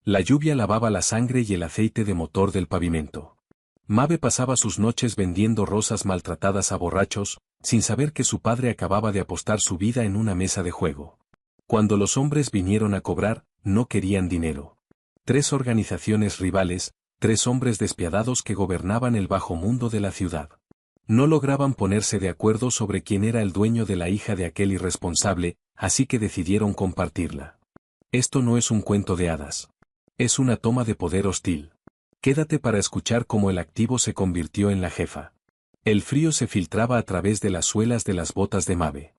La lluvia lavaba la sangre y el aceite de motor del pavimento. Mabe pasaba sus noches vendiendo rosas maltratadas a borrachos, sin saber que su padre acababa de apostar su vida en una mesa de juego. Cuando los hombres vinieron a cobrar, no querían dinero. 3 organizaciones rivales, 3 hombres despiadados que gobernaban el bajo mundo de la ciudad. No lograban ponerse de acuerdo sobre quién era el dueño de la hija de aquel irresponsable, así que decidieron compartirla. Esto no es un cuento de hadas. Es una toma de poder hostil. Quédate para escuchar cómo el activo se convirtió en la jefa. El frío se filtraba a través de las suelas de las botas de Mabe.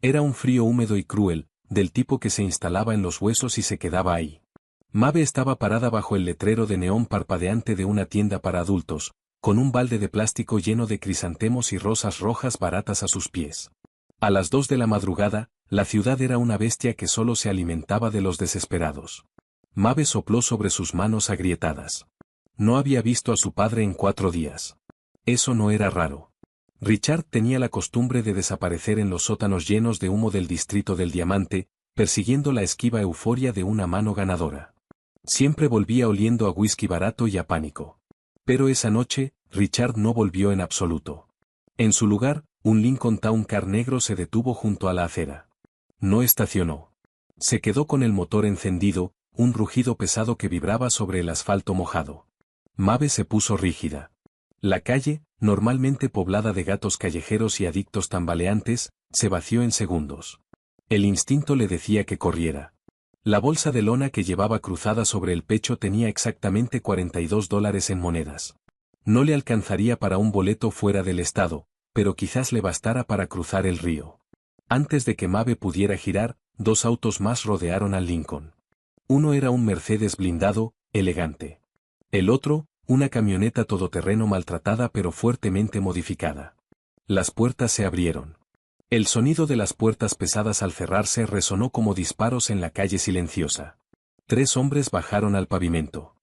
Era un frío húmedo y cruel, del tipo que se instalaba en los huesos y se quedaba ahí. Mabe estaba parada bajo el letrero de neón parpadeante de una tienda para adultos, con un balde de plástico lleno de crisantemos y rosas rojas baratas a sus pies. A las 2 de la madrugada, la ciudad era una bestia que solo se alimentaba de los desesperados. Mabe sopló sobre sus manos agrietadas. No había visto a su padre en 4 días. Eso no era raro. Richard tenía la costumbre de desaparecer en los sótanos llenos de humo del distrito del Diamante, persiguiendo la esquiva euforia de una mano ganadora. Siempre volvía oliendo a whisky barato y a pánico. Pero esa noche, Richard no volvió en absoluto. En su lugar, un Lincoln Town Car negro se detuvo junto a la acera. No estacionó. Se quedó con el motor encendido, un rugido pesado que vibraba sobre el asfalto mojado. Mabe se puso rígida. La calle, normalmente poblada de gatos callejeros y adictos tambaleantes, se vació en segundos. El instinto le decía que corriera. La bolsa de lona que llevaba cruzada sobre el pecho tenía exactamente $42 en monedas. No le alcanzaría para un boleto fuera del estado, pero quizás le bastara para cruzar el río. Antes de que Mabe pudiera girar, 2 autos más rodearon al Lincoln. Uno era un Mercedes blindado, elegante. El otro, una camioneta todoterreno maltratada pero fuertemente modificada. Las puertas se abrieron. El sonido de las puertas pesadas al cerrarse resonó como disparos en la calle silenciosa. 3 hombres bajaron al pavimento.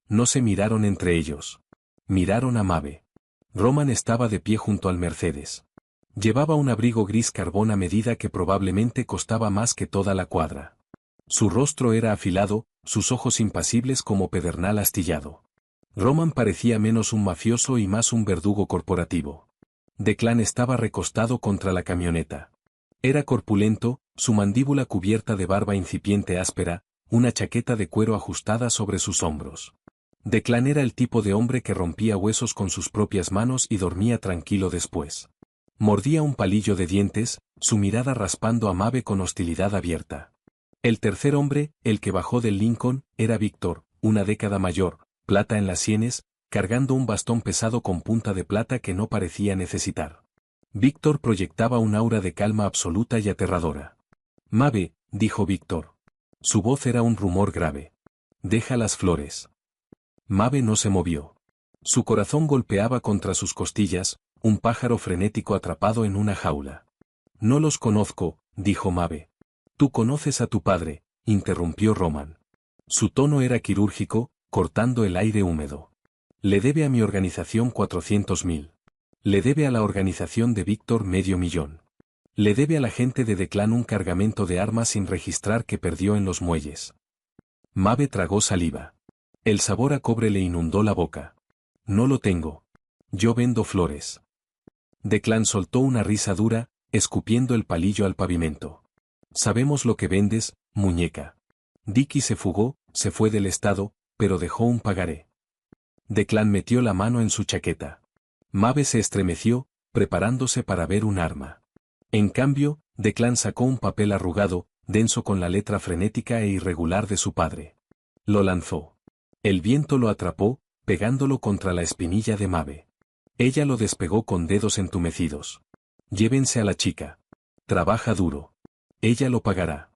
No se miraron entre ellos. Miraron a Mabe. Roman estaba de pie junto al Mercedes. Llevaba un abrigo gris carbón a medida que probablemente costaba más que toda la cuadra. Su rostro era afilado, sus ojos impasibles como pedernal astillado. Roman parecía menos un mafioso y más un verdugo corporativo. Declan estaba recostado contra la camioneta. Era corpulento, su mandíbula cubierta de barba incipiente áspera, una chaqueta de cuero ajustada sobre sus hombros. Declan era el tipo de hombre que rompía huesos con sus propias manos y dormía tranquilo después. Mordía un palillo de dientes, su mirada raspando a Mabe con hostilidad abierta. El tercer hombre, el que bajó del Lincoln, era Víctor, una década mayor, plata en las sienes, cargando un bastón pesado con punta de plata que no parecía necesitar. Víctor proyectaba un aura de calma absoluta y aterradora. Mabe, dijo Víctor. Su voz era un rumor grave. Deja las flores. Mabe no se movió. Su corazón golpeaba contra sus costillas, un pájaro frenético atrapado en una jaula. No los conozco, dijo Mabe. Tú conoces a tu padre, interrumpió Roman. Su tono era quirúrgico, cortando el aire húmedo. Le debe a mi organización 400.000. Le debe a la organización de Víctor $500.000. Le debe a la gente de Declan un cargamento de armas sin registrar que perdió en los muelles. Mabe tragó saliva. El sabor a cobre le inundó la boca. No lo tengo. Yo vendo flores. Declan soltó una risa dura, escupiendo el palillo al pavimento. Sabemos lo que vendes, muñeca. Dicky se fugó, se fue del estado, pero dejó un pagaré. Declan metió la mano en su chaqueta. Mabe se estremeció, preparándose para ver un arma. En cambio, Declan sacó un papel arrugado, denso con la letra frenética e irregular de su padre. Lo lanzó. El viento lo atrapó, pegándolo contra la espinilla de Mabe. Ella lo despegó con dedos entumecidos. Llévense a la chica. Trabaja duro. Ella lo pagará.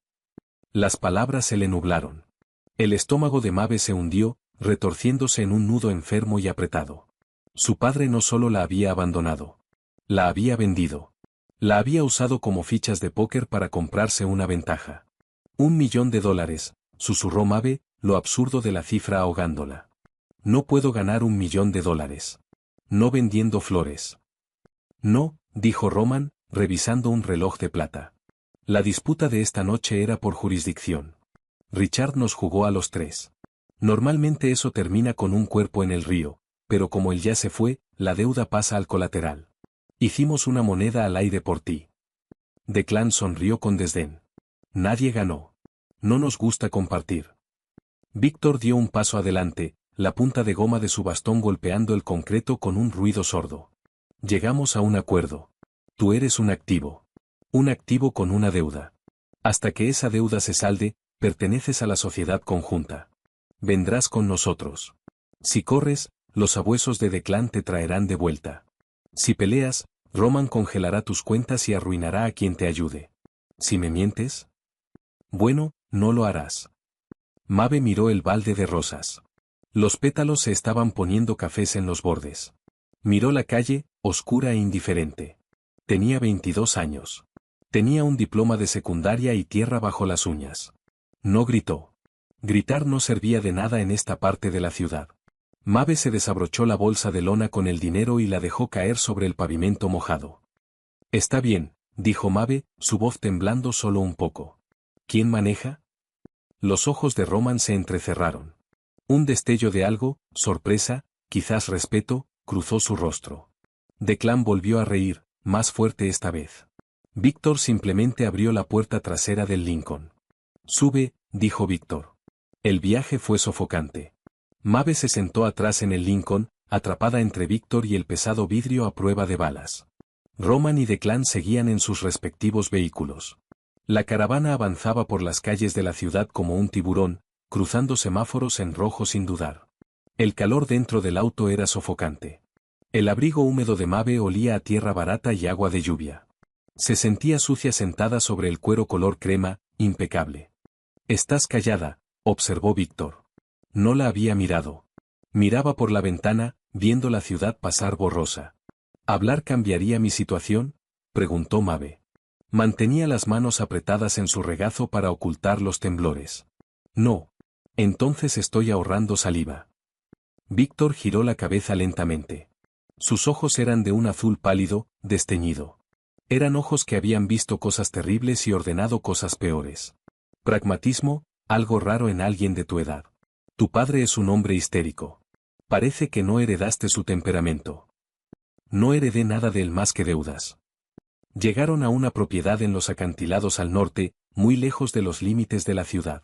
Las palabras se le nublaron. El estómago de Mabe se hundió, retorciéndose en un nudo enfermo y apretado. Su padre no solo la había abandonado. La había vendido. La había usado como fichas de póker para comprarse una ventaja. $1.000.000, susurró Mabe, lo absurdo de la cifra ahogándola. No puedo ganar $1.000.000. No vendiendo flores. No, dijo Roman, revisando un reloj de plata. La disputa de esta noche era por jurisdicción. Richard nos jugó a los 3. Normalmente eso termina con un cuerpo en el río, pero como él ya se fue, la deuda pasa al colateral. Hicimos una moneda al aire por ti. Declan sonrió con desdén. Nadie ganó. No nos gusta compartir. Víctor dio un paso adelante, la punta de goma de su bastón golpeando el concreto con un ruido sordo. Llegamos a un acuerdo. Tú eres un activo. Un activo con una deuda. Hasta que esa deuda se salde, perteneces a la sociedad conjunta. Vendrás con nosotros. Si corres, los sabuesos de Declan te traerán de vuelta. Si peleas, Roman congelará tus cuentas y arruinará a quien te ayude. Si me mientes, bueno, no lo harás. Mabe miró el balde de rosas. Los pétalos se estaban poniendo cafés en los bordes. Miró la calle, oscura e indiferente. Tenía 22 años. Tenía un diploma de secundaria y tierra bajo las uñas. No gritó. Gritar no servía de nada en esta parte de la ciudad. Mabe se desabrochó la bolsa de lona con el dinero y la dejó caer sobre el pavimento mojado. Está bien, dijo Mabe, su voz temblando solo un poco. ¿Quién maneja? Los ojos de Roman se entrecerraron. Un destello de algo, sorpresa, quizás respeto, cruzó su rostro. Declan volvió a reír, más fuerte esta vez. Víctor simplemente abrió la puerta trasera del Lincoln. Sube, dijo Víctor. El viaje fue sofocante. Mabe se sentó atrás en el Lincoln, atrapada entre Víctor y el pesado vidrio a prueba de balas. Roman y Declan seguían en sus respectivos vehículos. La caravana avanzaba por las calles de la ciudad como un tiburón, cruzando semáforos en rojo sin dudar. El calor dentro del auto era sofocante. El abrigo húmedo de Mabe olía a tierra barata y agua de lluvia. Se sentía sucia sentada sobre el cuero color crema, impecable. «Estás callada», observó Víctor. No la había mirado. Miraba por la ventana, viendo la ciudad pasar borrosa. ¿Hablar cambiaría mi situación?, preguntó Mabe. Mantenía las manos apretadas en su regazo para ocultar los temblores. No. Entonces estoy ahorrando saliva. Víctor giró la cabeza lentamente. Sus ojos eran de un azul pálido, desteñido. Eran ojos que habían visto cosas terribles y ordenado cosas peores. Pragmatismo, algo raro en alguien de tu edad. Tu padre es un hombre histérico. Parece que no heredaste su temperamento. No heredé nada de él más que deudas. Llegaron a una propiedad en los acantilados al norte, muy lejos de los límites de la ciudad.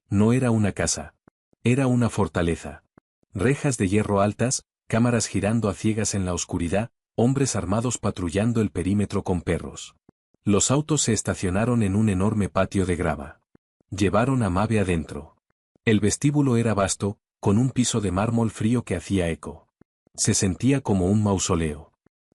No era una casa. Era una fortaleza. Rejas de hierro altas, cámaras girando a ciegas en la oscuridad, hombres armados patrullando el perímetro con perros. Los autos se estacionaron en un enorme patio de grava. Llevaron a Mabe adentro. El vestíbulo era vasto, con un piso de mármol frío que hacía eco. Se sentía como un mausoleo.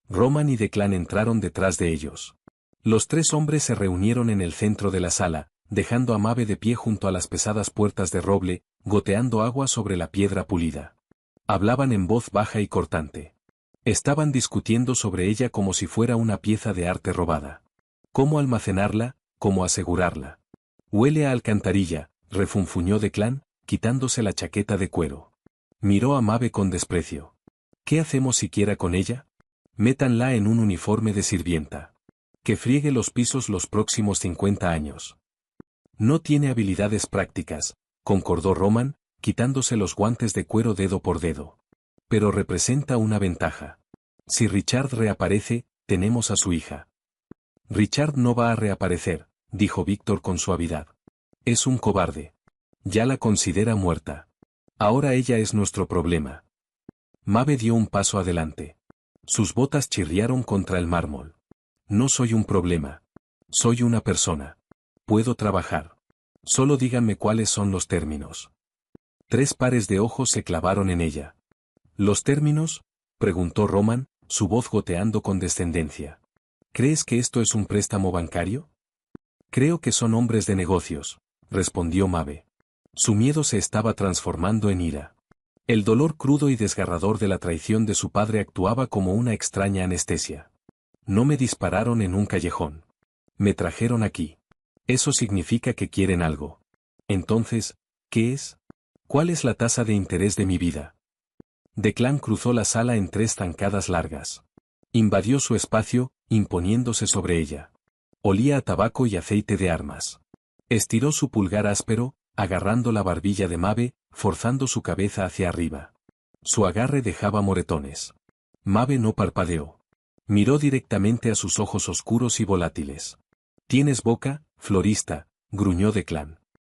Roman y Declan entraron detrás de ellos. Los tres hombres se reunieron en el centro de la sala, dejando a Mabe de pie junto a las pesadas puertas de roble, goteando agua sobre la piedra pulida. Hablaban en voz baja y cortante. Estaban discutiendo sobre ella como si fuera una pieza de arte robada. ¿Cómo almacenarla? ¿Cómo asegurarla? Huele a alcantarilla, refunfuñó Declan, quitándose la chaqueta de cuero. Miró a Mabe con desprecio. ¿Qué hacemos siquiera con ella? Métanla en un uniforme de sirvienta. Que friegue los pisos los próximos 50 años. No tiene habilidades prácticas, concordó Roman, quitándose los guantes de cuero dedo por dedo. Pero representa una ventaja. Si Richard reaparece, tenemos a su hija. Richard no va a reaparecer, dijo Víctor con suavidad. Es un cobarde. Ya la considera muerta. Ahora ella es nuestro problema. Mabe dio un paso adelante. Sus botas chirriaron contra el mármol. No soy un problema. Soy una persona. Puedo trabajar. Solo díganme cuáles son los términos. Tres pares de ojos se clavaron en ella. ¿Los términos?, preguntó Roman, su voz goteando con descendencia. ¿Crees que esto es un préstamo bancario? Creo que son hombres de negocios, respondió Mabe. Su miedo se estaba transformando en ira. El dolor crudo y desgarrador de la traición de su padre actuaba como una extraña anestesia. No me dispararon en un callejón. Me trajeron aquí. Eso significa que quieren algo. Entonces, ¿qué es? ¿Cuál es la tasa de interés de mi vida? Declan cruzó la sala en 3 zancadas largas. Invadió su espacio, imponiéndose sobre ella. Olía a tabaco y aceite de armas. Estiró su pulgar áspero, agarrando la barbilla de Mabe, forzando su cabeza hacia arriba. Su agarre dejaba moretones. Mabe no parpadeó. Miró directamente a sus ojos oscuros y volátiles. «¿Tienes boca, florista?», gruñó Declan.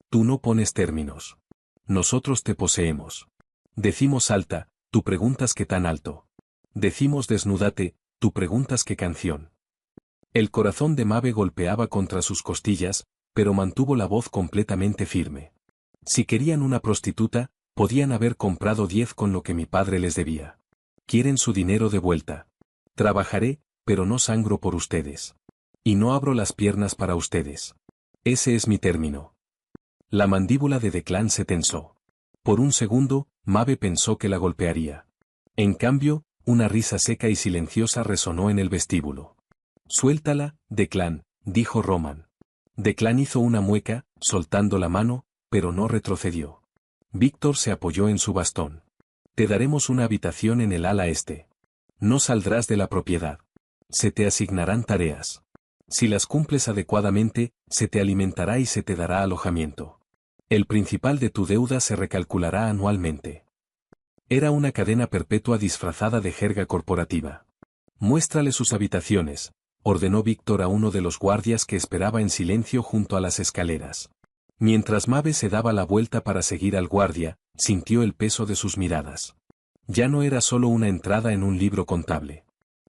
«Tú no pones términos. Nosotros te poseemos. Decimos salta, tú preguntas qué tan alto. Decimos desnúdate, tú preguntas qué canción». El corazón de Mabe golpeaba contra sus costillas, pero mantuvo la voz completamente firme. «Si querían una prostituta, podían haber comprado 10 con lo que mi padre les debía. Quieren su dinero de vuelta. Trabajaré, pero no sangro por ustedes. Y no abro las piernas para ustedes. Ese es mi término». La mandíbula de Declan se tensó. Por un segundo, Mabe pensó que la golpearía. En cambio, una risa seca y silenciosa resonó en el vestíbulo. «Suéltala, Declan», dijo Roman. Declan hizo una mueca, soltando la mano, pero no retrocedió. Víctor se apoyó en su bastón. «Te daremos una habitación en el ala este. No saldrás de la propiedad. Se te asignarán tareas. Si las cumples adecuadamente, se te alimentará y se te dará alojamiento. El principal de tu deuda se recalculará anualmente». Era una cadena perpetua disfrazada de jerga corporativa. «Muéstrale sus habitaciones», ordenó Víctor a uno de los guardias que esperaba en silencio junto a las escaleras. Mientras Mabe se daba la vuelta para seguir al guardia, sintió el peso de sus miradas. Ya no era solo una entrada en un libro contable.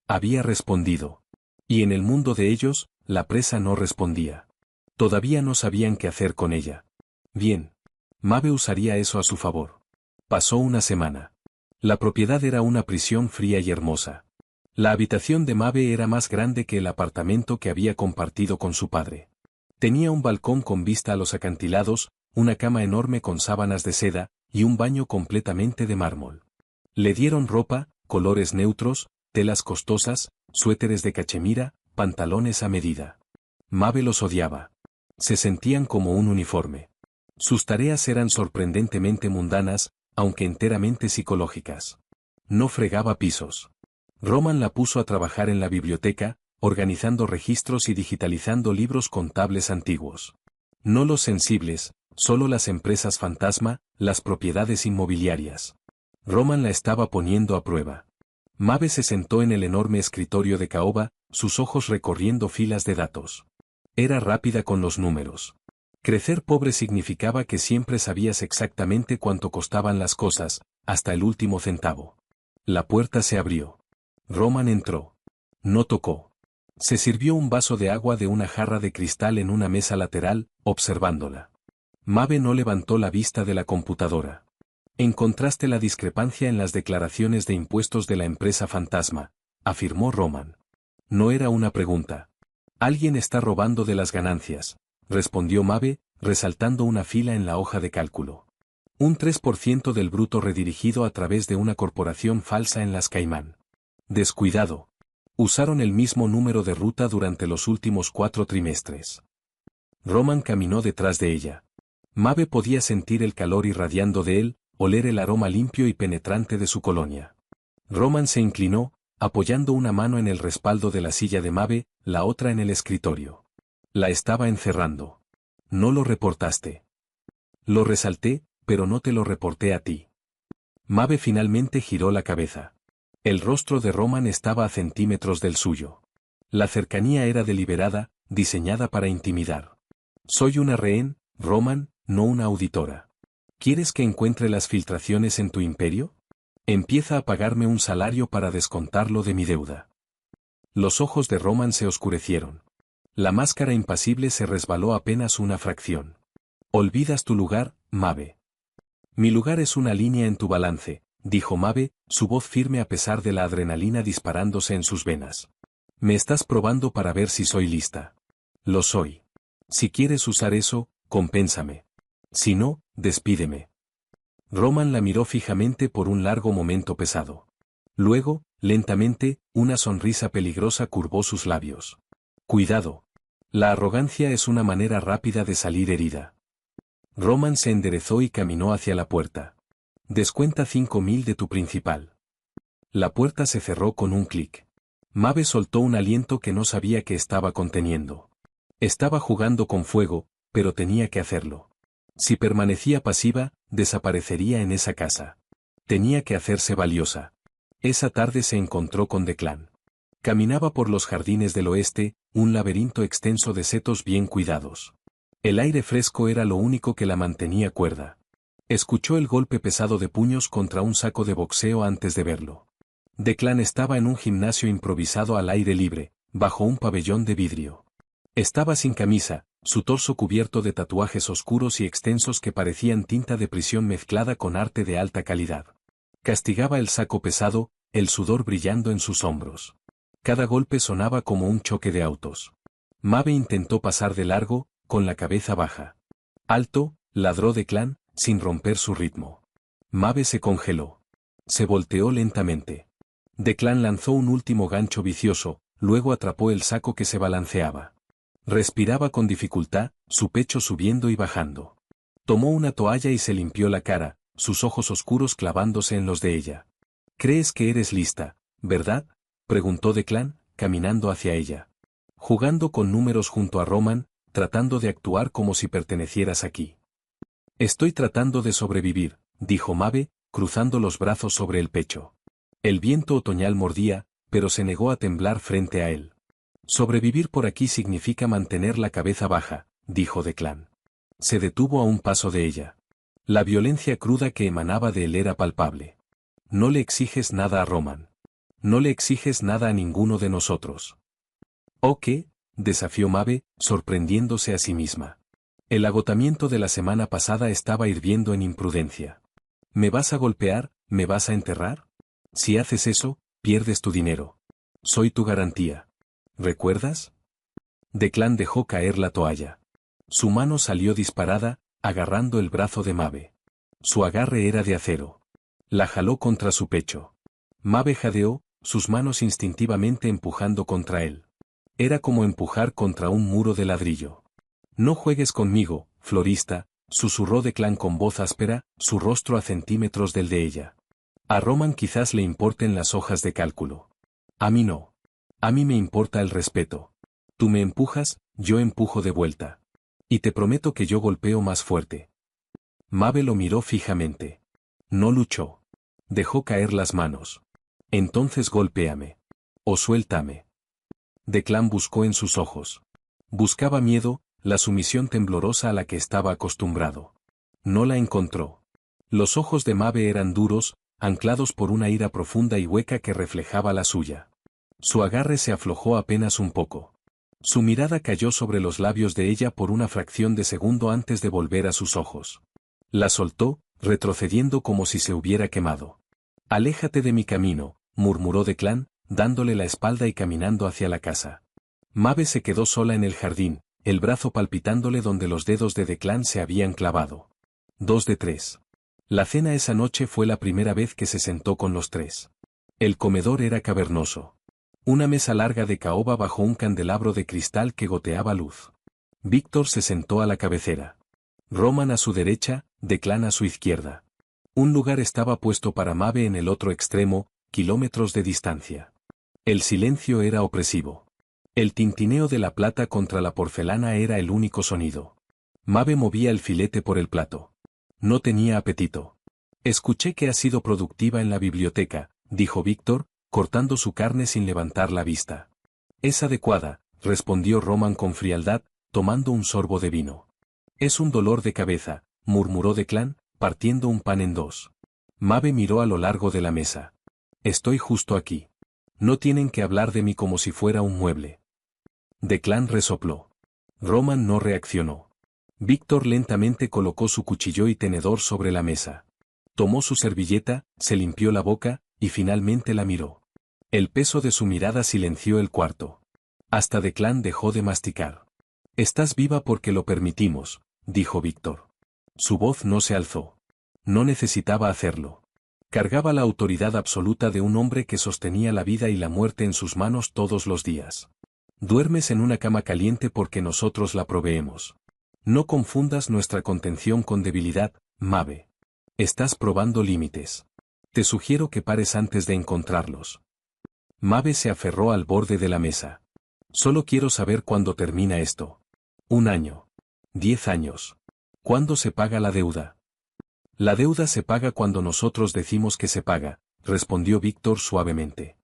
Había respondido. Y en el mundo de ellos, la presa no respondía. Todavía no sabían qué hacer con ella. Bien. Mabe usaría eso a su favor. Pasó una semana. La propiedad era una prisión fría y hermosa. La habitación de Mabe era más grande que el apartamento que había compartido con su padre. Tenía un balcón con vista a los acantilados, una cama enorme con sábanas de seda, y un baño completamente de mármol. Le dieron ropa, colores neutros, telas costosas, suéteres de cachemira, pantalones a medida. Mabe los odiaba. Se sentían como un uniforme. Sus tareas eran sorprendentemente mundanas, aunque enteramente psicológicas. No fregaba pisos. Roman la puso a trabajar en la biblioteca, organizando registros y digitalizando libros contables antiguos. No los sensibles, solo las empresas fantasma, las propiedades inmobiliarias. Roman la estaba poniendo a prueba. Mabe se sentó en el enorme escritorio de caoba, sus ojos recorriendo filas de datos. Era rápida con los números. Crecer pobre significaba que siempre sabías exactamente cuánto costaban las cosas, hasta el último centavo. La puerta se abrió. Roman entró. No tocó. Se sirvió un vaso de agua de una jarra de cristal en una mesa lateral, observándola. Mabe no levantó la vista de la computadora. «Encontraste la discrepancia en las declaraciones de impuestos de la empresa fantasma», afirmó Roman. No era una pregunta. «Alguien está robando de las ganancias», respondió Mabe, resaltando una fila en la hoja de cálculo. Un 3% del bruto redirigido a través de una corporación falsa en las Caimán. Descuidado. Usaron el mismo número de ruta durante los últimos 4 trimestres. Roman caminó detrás de ella. Mabe podía sentir el calor irradiando de él, oler el aroma limpio y penetrante de su colonia. Roman se inclinó, apoyando una mano en el respaldo de la silla de Mabe, la otra en el escritorio. La estaba encerrando. «No lo reportaste». «Lo resalté, pero no te lo reporté a ti». Mabe finalmente giró la cabeza. El rostro de Roman estaba a centímetros del suyo. La cercanía era deliberada, diseñada para intimidar. «Soy una rehén, Roman, no una auditora. ¿Quieres que encuentre las filtraciones en tu imperio? Empieza a pagarme un salario para descontarlo de mi deuda». Los ojos de Roman se oscurecieron. La máscara impasible se resbaló apenas una fracción. «Olvidas tu lugar, Mabe». «Mi lugar es una línea en tu balance», dijo Mabe, su voz firme a pesar de la adrenalina disparándose en sus venas. «Me estás probando para ver si soy lista». «Lo soy. Si quieres usar eso, compénsame. Si no, despídeme». Roman la miró fijamente por un largo momento pesado. Luego, lentamente, una sonrisa peligrosa curvó sus labios. «Cuidado. La arrogancia es una manera rápida de salir herida». Roman se enderezó y caminó hacia la puerta. «Descuenta 5.000 de tu principal». La puerta se cerró con un clic. Mabe soltó un aliento que no sabía que estaba conteniendo. Estaba jugando con fuego, pero tenía que hacerlo. Si permanecía pasiva, desaparecería en esa casa. Tenía que hacerse valiosa. Esa tarde se encontró con Declan. Caminaba por los jardines del oeste, un laberinto extenso de setos bien cuidados. El aire fresco era lo único que la mantenía cuerda. Escuchó el golpe pesado de puños contra un saco de boxeo antes de verlo. Declan estaba en un gimnasio improvisado al aire libre, bajo un pabellón de vidrio. Estaba sin camisa, su torso cubierto de tatuajes oscuros y extensos que parecían tinta de prisión mezclada con arte de alta calidad. Castigaba el saco pesado, el sudor brillando en sus hombros. Cada golpe sonaba como un choque de autos. Mabe intentó pasar de largo, con la cabeza baja. Alto, ladró Declan, sin romper su ritmo. Mabe se congeló. Se volteó lentamente. Declan lanzó un último gancho vicioso, luego atrapó el saco que se balanceaba. Respiraba con dificultad, su pecho subiendo y bajando. Tomó una toalla y se limpió la cara, sus ojos oscuros clavándose en los de ella. «¿Crees que eres lista, verdad?», preguntó Declan, caminando hacia ella. «Jugando con números junto a Roman, tratando de actuar como si pertenecieras aquí». «Estoy tratando de sobrevivir», dijo Mabe, cruzando los brazos sobre el pecho. El viento otoñal mordía, pero se negó a temblar frente a él. «Sobrevivir por aquí significa mantener la cabeza baja», dijo Declan. Se detuvo a un paso de ella. La violencia cruda que emanaba de él era palpable. «No le exiges nada a Roman. No le exiges nada a ninguno de nosotros». «¿O qué?», desafió Mabe, sorprendiéndose a sí misma. El agotamiento de la semana pasada estaba hirviendo en imprudencia. «¿Me vas a golpear? ¿Me vas a enterrar? Si haces eso, pierdes tu dinero. Soy tu garantía. ¿Recuerdas?». Declan dejó caer la toalla. Su mano salió disparada, agarrando el brazo de Mabe. Su agarre era de acero. La jaló contra su pecho. Mabe jadeó, sus manos instintivamente empujando contra él. Era como empujar contra un muro de ladrillo. «No juegues conmigo, florista», susurró Declan con voz áspera, su rostro a centímetros del de ella. «A Roman quizás le importen las hojas de cálculo. A mí no. A mí me importa el respeto. Tú me empujas, yo empujo de vuelta. Y te prometo que yo golpeo más fuerte». Mabe lo miró fijamente. No luchó. Dejó caer las manos. «Entonces golpéame. O suéltame». Declan buscó en sus ojos. Buscaba miedo, la sumisión temblorosa a la que estaba acostumbrado. No la encontró. Los ojos de Mabe eran duros, anclados por una ira profunda y hueca que reflejaba la suya. Su agarre se aflojó apenas un poco. Su mirada cayó sobre los labios de ella por una fracción de segundo antes de volver a sus ojos. La soltó, retrocediendo como si se hubiera quemado. «Aléjate de mi camino», murmuró Declan, dándole la espalda y caminando hacia la casa. Mabe se quedó sola en el jardín, el brazo palpitándole donde los dedos de Declan se habían clavado. 2 de 3. La cena esa noche fue la primera vez que se sentó con los tres. El comedor era cavernoso. Una mesa larga de caoba bajo un candelabro de cristal que goteaba luz. Víctor se sentó a la cabecera. Roman a su derecha, Declan a su izquierda. Un lugar estaba puesto para Mabe en el otro extremo, kilómetros de distancia. El silencio era opresivo. El tintineo de la plata contra la porcelana era el único sonido. Mabe movía el filete por el plato. No tenía apetito. «Escuché que has sido productiva en la biblioteca», dijo Víctor, cortando su carne sin levantar la vista. «Es adecuada», respondió Roman con frialdad, tomando un sorbo de vino. «Es un dolor de cabeza», murmuró Declan, partiendo un pan en dos. Mabe miró a lo largo de la mesa. «Estoy justo aquí. No tienen que hablar de mí como si fuera un mueble». Declan resopló. Roman no reaccionó. Víctor lentamente colocó su cuchillo y tenedor sobre la mesa. Tomó su servilleta, se limpió la boca, y finalmente la miró. El peso de su mirada silenció el cuarto. Hasta Declan dejó de masticar. «Estás viva porque lo permitimos», dijo Víctor. Su voz no se alzó. No necesitaba hacerlo. Cargaba la autoridad absoluta de un hombre que sostenía la vida y la muerte en sus manos todos los días. «Duermes en una cama caliente porque nosotros la proveemos. No confundas nuestra contención con debilidad, Mabe. Estás probando límites. Te sugiero que pares antes de encontrarlos». Mabe se aferró al borde de la mesa. «Solo quiero saber cuándo termina esto. 1 año. 10 años. ¿Cuándo se paga la deuda? La deuda se paga cuando nosotros decimos que se paga, respondió Víctor suavemente.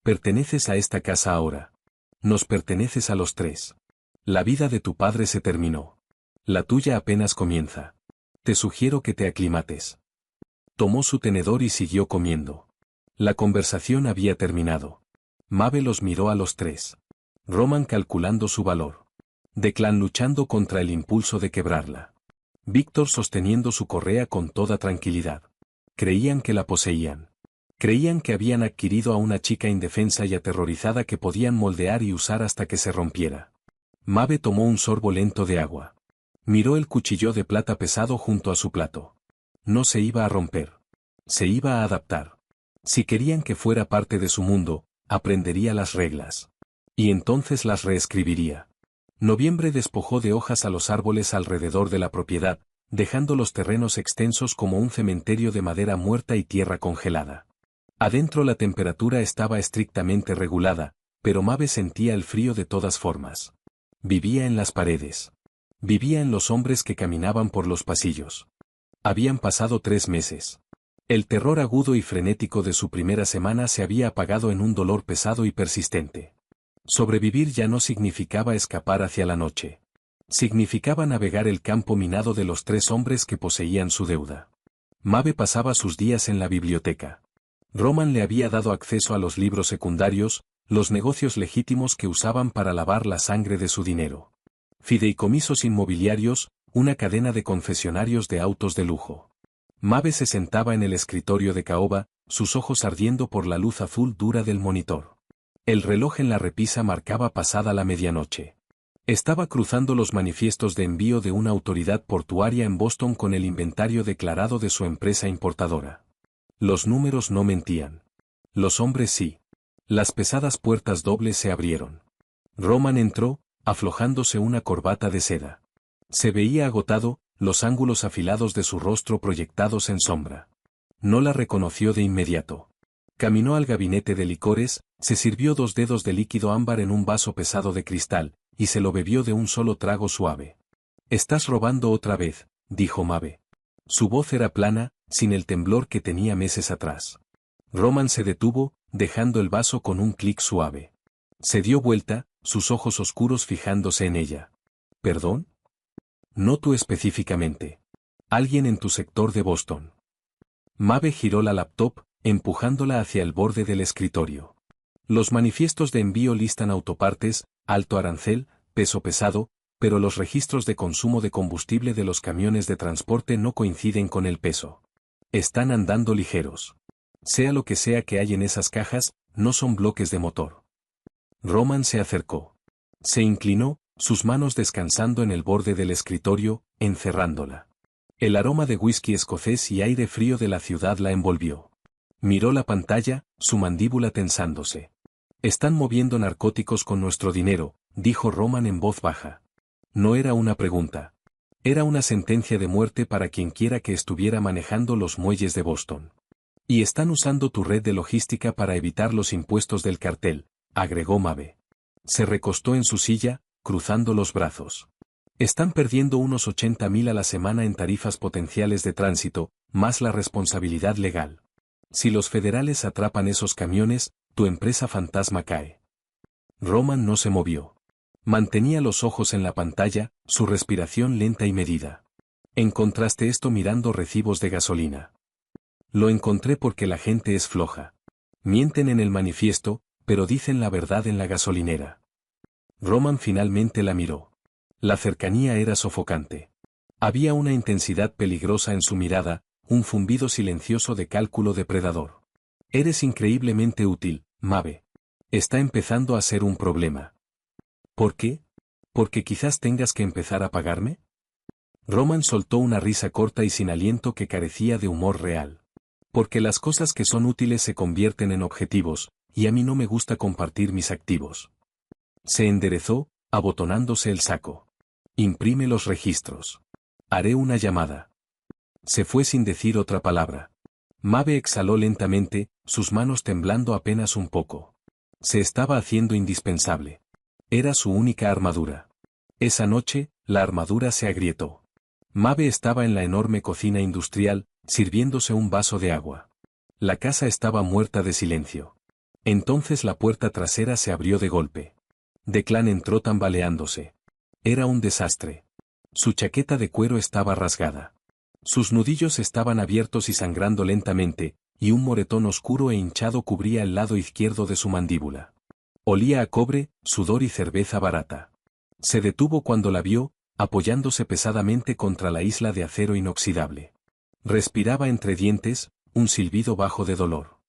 Perteneces a esta casa ahora. Nos perteneces a los tres. La vida de tu padre se terminó. La tuya apenas comienza. Te sugiero que te aclimates. Tomó su tenedor y siguió comiendo. La conversación había terminado. Mabe los miró a los tres. Roman calculando su valor. Declan luchando contra el impulso de quebrarla. Víctor sosteniendo su correa con toda tranquilidad. Creían que la poseían. Creían que habían adquirido a una chica indefensa y aterrorizada que podían moldear y usar hasta que se rompiera. Mabe tomó un sorbo lento de agua. Miró el cuchillo de plata pesado junto a su plato. No se iba a romper. Se iba a adaptar. Si querían que fuera parte de su mundo, aprendería las reglas. Y entonces las reescribiría. Noviembre despojó de hojas a los árboles alrededor de la propiedad, dejando los terrenos extensos como un cementerio de madera muerta y tierra congelada. Adentro la temperatura estaba estrictamente regulada, pero Mabe sentía el frío de todas formas. Vivía en las paredes. Vivía en los hombres que caminaban por los pasillos. Habían pasado 3 meses. El terror agudo y frenético de su primera semana se había apagado en un dolor pesado y persistente. Sobrevivir ya no significaba escapar hacia la noche. Significaba navegar el campo minado de los 3 hombres que poseían su deuda. Mabe pasaba sus días en la biblioteca. Roman le había dado acceso a los libros secundarios, los negocios legítimos que usaban para lavar la sangre de su dinero. Fideicomisos inmobiliarios, una cadena de concesionarios de autos de lujo. Mabe se sentaba en el escritorio de caoba, sus ojos ardiendo por la luz azul dura del monitor. El reloj en la repisa marcaba pasada la medianoche. Estaba cruzando los manifiestos de envío de una autoridad portuaria en Boston con el inventario declarado de su empresa importadora. Los números no mentían. Los hombres sí. Las pesadas puertas dobles se abrieron. Roman entró, aflojándose una corbata de seda. Se veía agotado, los ángulos afilados de su rostro proyectados en sombra. No la reconoció de inmediato. Caminó al gabinete de licores, se sirvió 2 dedos de líquido ámbar en un vaso pesado de cristal, y se lo bebió de un solo trago suave. «Estás robando otra vez», dijo Mabe. Su voz era plana, sin el temblor que tenía meses atrás. Roman se detuvo, dejando el vaso con un clic suave. Se dio vuelta, sus ojos oscuros fijándose en ella. «¿Perdón?» «No tú específicamente. Alguien en tu sector de Boston». Mabe giró la laptop, empujándola hacia el borde del escritorio. Los manifiestos de envío listan autopartes, alto arancel, peso pesado, pero los registros de consumo de combustible de los camiones de transporte no coinciden con el peso. Están andando ligeros. Sea lo que sea que hay en esas cajas, no son bloques de motor. Roman se acercó. Se inclinó, sus manos descansando en el borde del escritorio, encerrándola. El aroma de whisky escocés y aire frío de la ciudad la envolvió. Miró la pantalla, su mandíbula tensándose. «Están moviendo narcóticos con nuestro dinero», dijo Roman en voz baja. No era una pregunta. Era una sentencia de muerte para quienquiera que estuviera manejando los muelles de Boston. «Y están usando tu red de logística para evitar los impuestos del cartel», agregó Mabe. Se recostó en su silla, cruzando los brazos. «Están perdiendo unos 80.000 a la semana en tarifas potenciales de tránsito, más la responsabilidad legal. Si los federales atrapan esos camiones, tu empresa fantasma cae». Roman no se movió. Mantenía los ojos en la pantalla, su respiración lenta y medida. «¿Encontraste esto mirando recibos de gasolina?» «Lo encontré porque la gente es floja. Mienten en el manifiesto, pero dicen la verdad en la gasolinera». Roman finalmente la miró. La cercanía era sofocante. Había una intensidad peligrosa en su mirada, un zumbido silencioso de cálculo depredador. «Eres increíblemente útil, Mabe. Está empezando a ser un problema». «¿Por qué? ¿Porque quizás tengas que empezar a pagarme?» Roman soltó una risa corta y sin aliento que carecía de humor real. «Porque las cosas que son útiles se convierten en objetivos, y a mí no me gusta compartir mis activos». Se enderezó, abotonándose el saco. «Imprime los registros. Haré una llamada». Se fue sin decir otra palabra. Mabe exhaló lentamente, sus manos temblando apenas un poco. Se estaba haciendo indispensable. Era su única armadura. Esa noche, la armadura se agrietó. Mabe estaba en la enorme cocina industrial, sirviéndose un vaso de agua. La casa estaba muerta de silencio. Entonces la puerta trasera se abrió de golpe. Declan entró tambaleándose. Era un desastre. Su chaqueta de cuero estaba rasgada. Sus nudillos estaban abiertos y sangrando lentamente, y un moretón oscuro e hinchado cubría el lado izquierdo de su mandíbula. Olía a cobre, sudor y cerveza barata. Se detuvo cuando la vio, apoyándose pesadamente contra la isla de acero inoxidable. Respiraba entre dientes, un silbido bajo de dolor.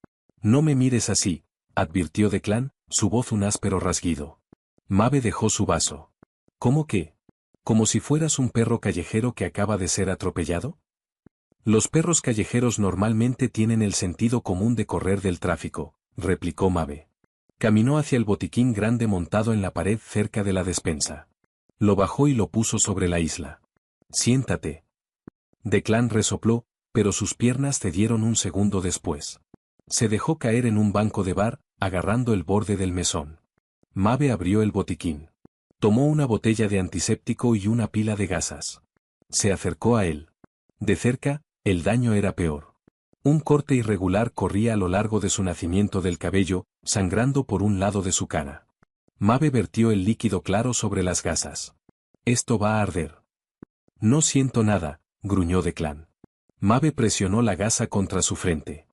«No me mires así», advirtió Declan, su voz un áspero rasguido. Mabe dejó su vaso. «¿Cómo qué? ¿Como si fueras un perro callejero que acaba de ser atropellado?» «Los perros callejeros normalmente tienen el sentido común de correr del tráfico», replicó Mabe. Caminó hacia el botiquín grande montado en la pared cerca de la despensa. Lo bajó y lo puso sobre la isla. «Siéntate». Declan resopló, pero sus piernas cedieron un segundo después. Se dejó caer en un banco de bar, agarrando el borde del mesón. Mabe abrió el botiquín. Tomó una botella de antiséptico y una pila de gasas. Se acercó a él. De cerca, el daño era peor. Un corte irregular corría a lo largo de su nacimiento del cabello, sangrando por un lado de su cara. Mabe vertió el líquido claro sobre las gasas. «Esto va a arder». «No siento nada», gruñó Declan. Mabe presionó la gasa contra su frente.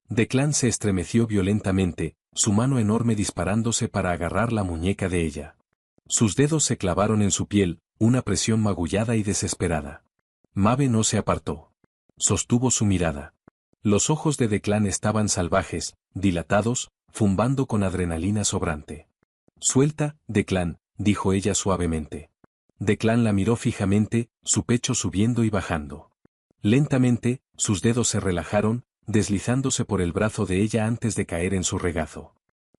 Declan se estremeció violentamente, su mano enorme disparándose para agarrar la muñeca de ella. Sus dedos se clavaron en su piel, una presión magullada y desesperada. Mabe no se apartó. Sostuvo su mirada. Los ojos de Declan estaban salvajes, dilatados, zumbando con adrenalina sobrante. «Suelta, Declan», dijo ella suavemente. Declan la miró fijamente, su pecho subiendo y bajando. Lentamente, sus dedos se relajaron, deslizándose por el brazo de ella antes de caer en su regazo.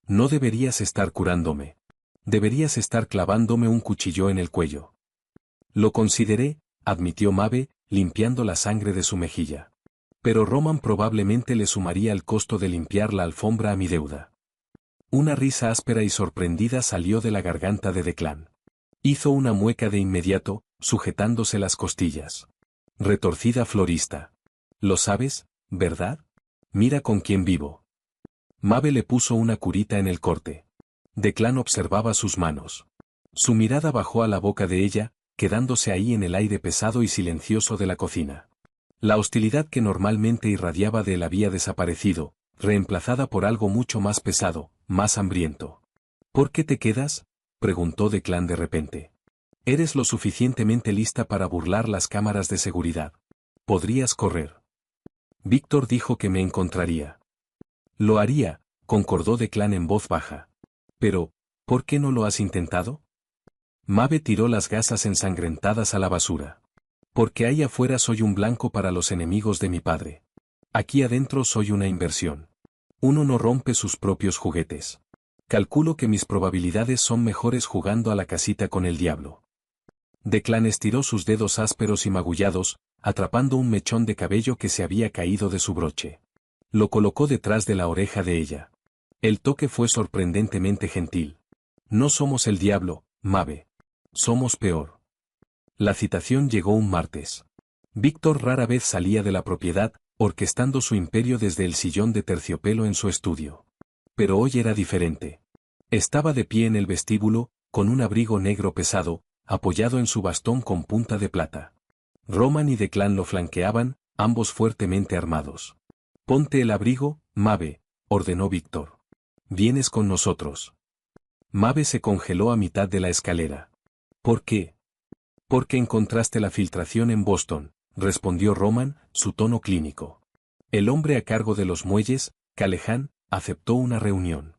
«No deberías estar curándome. Deberías estar clavándome un cuchillo en el cuello». «Lo consideré», admitió Mabe, limpiando la sangre de su mejilla. «Pero Roman probablemente le sumaría el costo de limpiar la alfombra a mi deuda». Una risa áspera y sorprendida salió de la garganta de Declan. Hizo una mueca de inmediato, sujetándose las costillas. «Retorcida florista. Lo sabes, ¿verdad? Mira con quién vivo». Mabe le puso una curita en el corte. Declan observaba sus manos. Su mirada bajó a la boca de ella, quedándose ahí en el aire pesado y silencioso de la cocina. La hostilidad que normalmente irradiaba de él había desaparecido, reemplazada por algo mucho más pesado, más hambriento. «¿Por qué te quedas?», preguntó Declan de repente. «Eres lo suficientemente lista para burlar las cámaras de seguridad. Podrías correr». «Víctor dijo que me encontraría». «Lo haría», concordó Declan en voz baja. «Pero, ¿por qué no lo has intentado?». Mabe tiró las gasas ensangrentadas a la basura. «Porque ahí afuera soy un blanco para los enemigos de mi padre. Aquí adentro soy una inversión. Uno no rompe sus propios juguetes. Calculo que mis probabilidades son mejores jugando a la casita con el diablo». Declan estiró sus dedos ásperos y magullados, atrapando un mechón de cabello que se había caído de su broche. Lo colocó detrás de la oreja de ella. El toque fue sorprendentemente gentil. «No somos el diablo, Mabe. Somos peor». La citación llegó un martes. Víctor rara vez salía de la propiedad, orquestando su imperio desde el sillón de terciopelo en su estudio. Pero hoy era diferente. Estaba de pie en el vestíbulo, con un abrigo negro pesado, apoyado en su bastón con punta de plata. Roman y Declan lo flanqueaban, ambos fuertemente armados. «Ponte el abrigo, Mabe», ordenó Víctor. «Vienes con nosotros». Mabe se congeló a mitad de la escalera. «¿Por qué?». «Porque encontraste la filtración en Boston», respondió Roman, su tono clínico. El hombre a cargo de los muelles, Callahan, aceptó una reunión.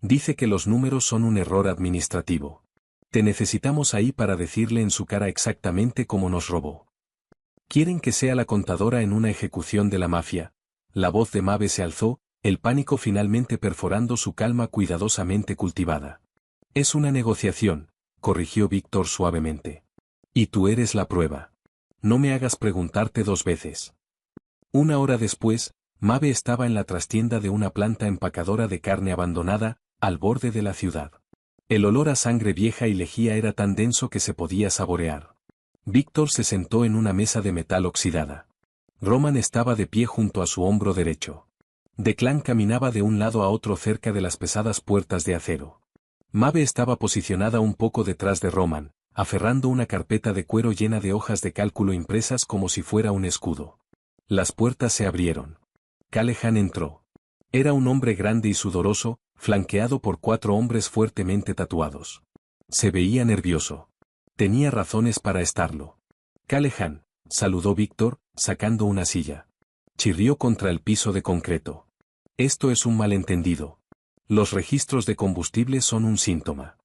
«Dice que los números son un error administrativo. Te necesitamos ahí para decirle en su cara exactamente cómo nos robó. Quieren que sea la contadora en una ejecución de la mafia». La voz de Mabe se alzó, el pánico finalmente perforando su calma cuidadosamente cultivada. «Es una negociación», corrigió Víctor suavemente. «Y tú eres la prueba. No me hagas preguntarte dos veces». Una hora después, Mabe estaba en la trastienda de una planta empacadora de carne abandonada, al borde de la ciudad. El olor a sangre vieja y lejía era tan denso que se podía saborear. Víctor se sentó en una mesa de metal oxidada. Roman estaba de pie junto a su hombro derecho. Declan caminaba de un lado a otro cerca de las pesadas puertas de acero. Mabe estaba posicionada un poco detrás de Roman, aferrando una carpeta de cuero llena de hojas de cálculo impresas como si fuera un escudo. Las puertas se abrieron. Callejan entró. Era un hombre grande y sudoroso, flanqueado por 4 hombres fuertemente tatuados. Se veía nervioso. Tenía razones para estarlo. Callejan, saludó Víctor, sacando una silla. Chirrió contra el piso de concreto. Esto es un malentendido. Los registros de combustible son un síntoma.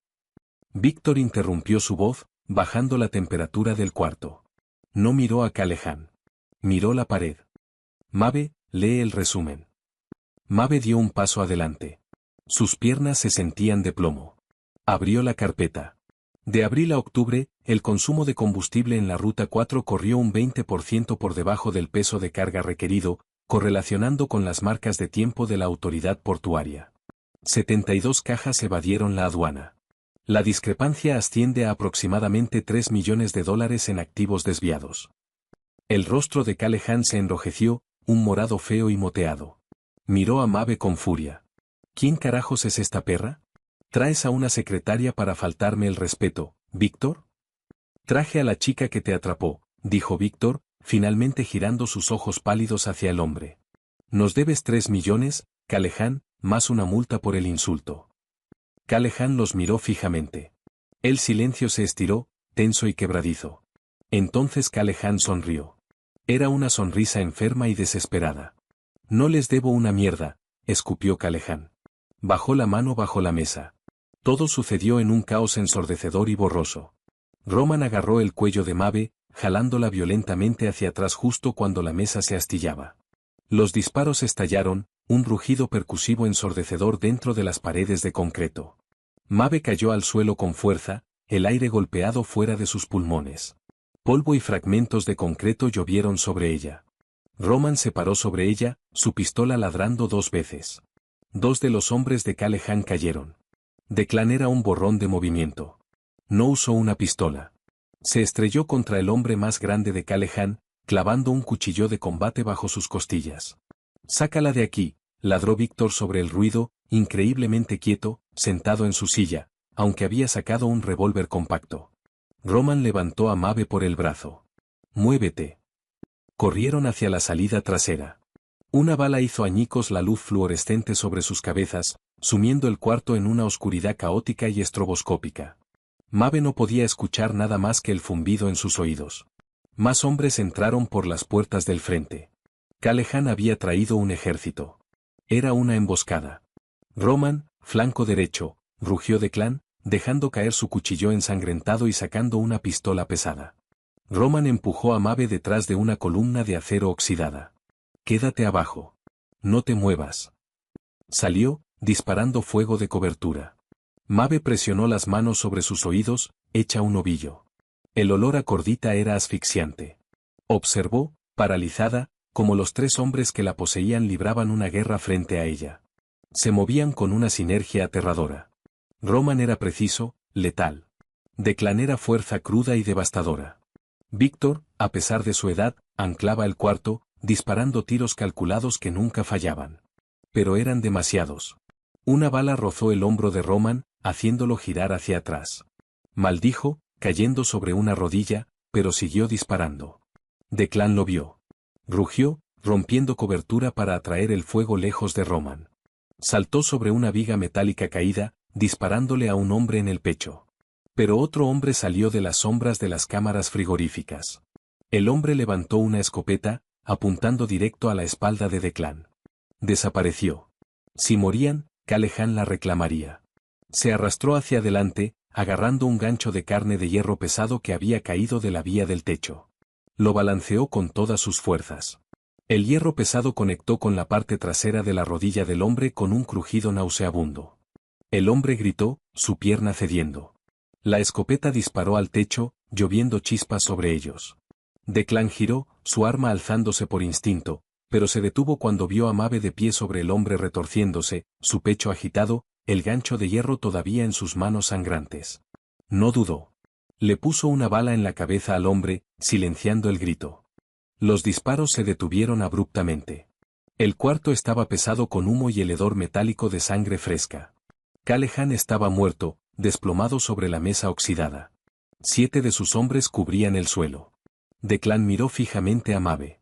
Víctor interrumpió su voz, bajando la temperatura del cuarto. No miró a Callejan. Miró la pared. Mabe, lee el resumen. Mabe dio un paso adelante. Sus piernas se sentían de plomo. Abrió la carpeta. De abril a octubre, el consumo de combustible en la Ruta 4 corrió un 20% por debajo del peso de carga requerido, correlacionando con las marcas de tiempo de la autoridad portuaria. 72 cajas evadieron la aduana. La discrepancia asciende a aproximadamente $3 millones en activos desviados. El rostro de Callejan se enrojeció, un morado feo y moteado. Miró a Mabe con furia. ¿Quién carajos es esta perra? ¿Traes a una secretaria para faltarme el respeto, Víctor? Traje a la chica que te atrapó, dijo Víctor, finalmente girando sus ojos pálidos hacia el hombre. Nos debes 3 millones, Callejan, más una multa por el insulto. Callejan los miró fijamente. El silencio se estiró, tenso y quebradizo. Entonces Callejan sonrió. Era una sonrisa enferma y desesperada. No les debo una mierda, escupió Callejan. Bajó la mano bajo la mesa. Todo sucedió en un caos ensordecedor y borroso. Roman agarró el cuello de Mabe, jalándola violentamente hacia atrás justo cuando la mesa se astillaba. Los disparos estallaron, un rugido percusivo ensordecedor dentro de las paredes de concreto. Mabe cayó al suelo con fuerza, el aire golpeado fuera de sus pulmones. Polvo y fragmentos de concreto llovieron sobre ella. Roman se paró sobre ella, su pistola ladrando 2 veces. 2 de los hombres de Callejan cayeron. Declan era un borrón de movimiento. No usó una pistola. Se estrelló contra el hombre más grande de Callejan, clavando un cuchillo de combate bajo sus costillas. Sácala de aquí, ladró Víctor sobre el ruido, increíblemente quieto, sentado en su silla, aunque había sacado un revólver compacto. Roman levantó a Mabe por el brazo. Muévete. Corrieron hacia la salida trasera. Una bala hizo añicos la luz fluorescente sobre sus cabezas, sumiendo el cuarto en una oscuridad caótica y estroboscópica. Mabe no podía escuchar nada más que el zumbido en sus oídos. Más hombres entraron por las puertas del frente. Callejan había traído un ejército. Era una emboscada. Roman, flanco derecho, rugió Declan, dejando caer su cuchillo ensangrentado y sacando una pistola pesada. Roman empujó a Mabe detrás de una columna de acero oxidada. Quédate abajo. No te muevas. Salió, disparando fuego de cobertura. Mabe presionó las manos sobre sus oídos, hecha un ovillo. El olor a cordita era asfixiante. Observó, paralizada, como los 3 hombres que la poseían libraban una guerra frente a ella. Se movían con una sinergia aterradora. Roman era preciso, letal. Declan era fuerza cruda y devastadora. Víctor, a pesar de su edad, anclaba el cuarto, disparando tiros calculados que nunca fallaban. Pero eran demasiados. Una bala rozó el hombro de Roman, haciéndolo girar hacia atrás. Maldijo, cayendo sobre una rodilla, pero siguió disparando. Declan lo vio. Rugió, rompiendo cobertura para atraer el fuego lejos de Roman. Saltó sobre una viga metálica caída, disparándole a un hombre en el pecho. Pero otro hombre salió de las sombras de las cámaras frigoríficas. El hombre levantó una escopeta, apuntando directo a la espalda de Declan. Desapareció. Si morían, Callejan la reclamaría. Se arrastró hacia adelante, agarrando un gancho de carne de hierro pesado que había caído de la vía del techo. Lo balanceó con todas sus fuerzas. El hierro pesado conectó con la parte trasera de la rodilla del hombre con un crujido nauseabundo. El hombre gritó, su pierna cediendo. La escopeta disparó al techo, lloviendo chispas sobre ellos. Declan giró, su arma alzándose por instinto, pero se detuvo cuando vio a Mabe de pie sobre el hombre retorciéndose, su pecho agitado, el gancho de hierro todavía en sus manos sangrantes. No dudó. Le puso una bala en la cabeza al hombre, silenciando el grito. Los disparos se detuvieron abruptamente. El cuarto estaba pesado con humo y el hedor metálico de sangre fresca. Callahan estaba muerto, desplomado sobre la mesa oxidada. 7 de sus hombres cubrían el suelo. Declan miró fijamente a Maeve.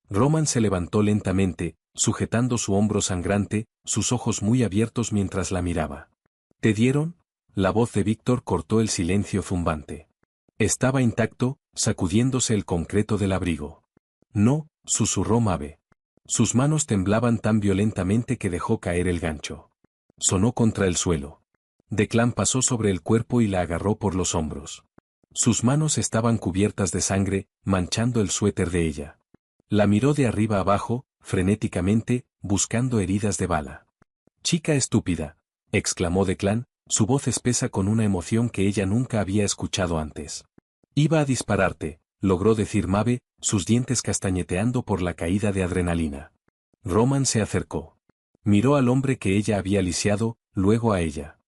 Roman se levantó lentamente, sujetando su hombro sangrante, sus ojos muy abiertos mientras la miraba. ¿Te dieron? La voz de Víctor cortó el silencio zumbante. Estaba intacto, sacudiéndose el concreto del abrigo. No, susurró Maeve. Sus manos temblaban tan violentamente que dejó caer el gancho. Sonó contra el suelo. Declan pasó sobre el cuerpo y la agarró por los hombros. Sus manos estaban cubiertas de sangre, manchando el suéter de ella. La miró de arriba abajo, frenéticamente, buscando heridas de bala. «Chica estúpida», exclamó Declan, su voz espesa con una emoción que ella nunca había escuchado antes. «Iba a dispararte», logró decir Maeve, sus dientes castañeteando por la caída de adrenalina. Roman se acercó. Miró al hombre que ella había lisiado, luego a ella.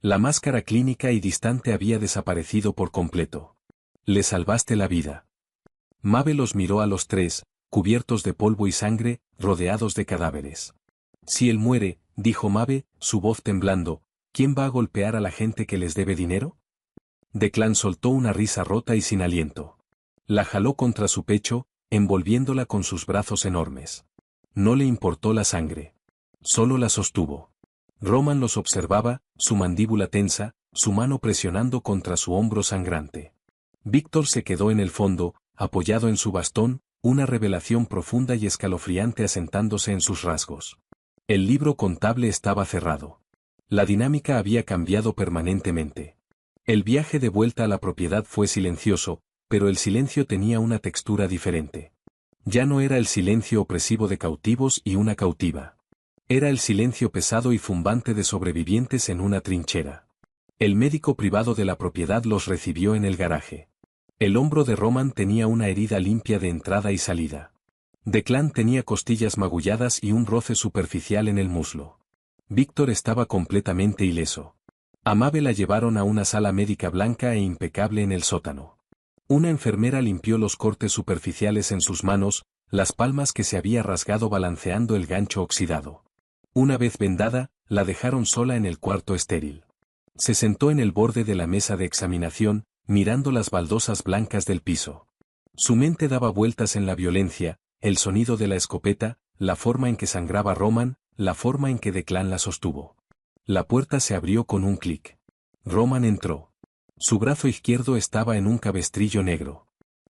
La máscara clínica y distante había desaparecido por completo. «Le salvaste la vida». Maeve los miró a los tres, cubiertos de polvo y sangre, rodeados de cadáveres. «Si él muere», dijo Maeve, su voz temblando, «¿quién va a golpear a la gente que les debe dinero?» Declan soltó una risa rota y sin aliento. La jaló contra su pecho, envolviéndola con sus brazos enormes. No le importó la sangre. Solo la sostuvo. Roman los observaba, su mandíbula tensa, su mano presionando contra su hombro sangrante. Víctor se quedó en el fondo, apoyado en su bastón, una revelación profunda y escalofriante asentándose en sus rasgos. El libro contable estaba cerrado. La dinámica había cambiado permanentemente. El viaje de vuelta a la propiedad fue silencioso, pero el silencio tenía una textura diferente. Ya no era el silencio opresivo de cautivos y una cautiva. Era el silencio pesado y zumbante de sobrevivientes en una trinchera. El médico privado de la propiedad los recibió en el garaje. El hombro de Roman tenía una herida limpia de entrada y salida. Declan tenía costillas magulladas y un roce superficial en el muslo. Víctor estaba completamente ileso. A Maeve la llevaron a una sala médica blanca e impecable en el sótano. Una enfermera limpió los cortes superficiales en sus manos, las palmas que se había rasgado balanceando el gancho oxidado. Una vez vendada, la dejaron sola en el cuarto estéril. Se sentó en el borde de la mesa de examinación, mirando las baldosas blancas del piso. Su mente daba vueltas en la violencia, el sonido de la escopeta, la forma en que sangraba Roman, la forma en que Declan la sostuvo. La puerta se abrió con un clic. Roman entró. Su brazo izquierdo estaba en un cabestrillo negro.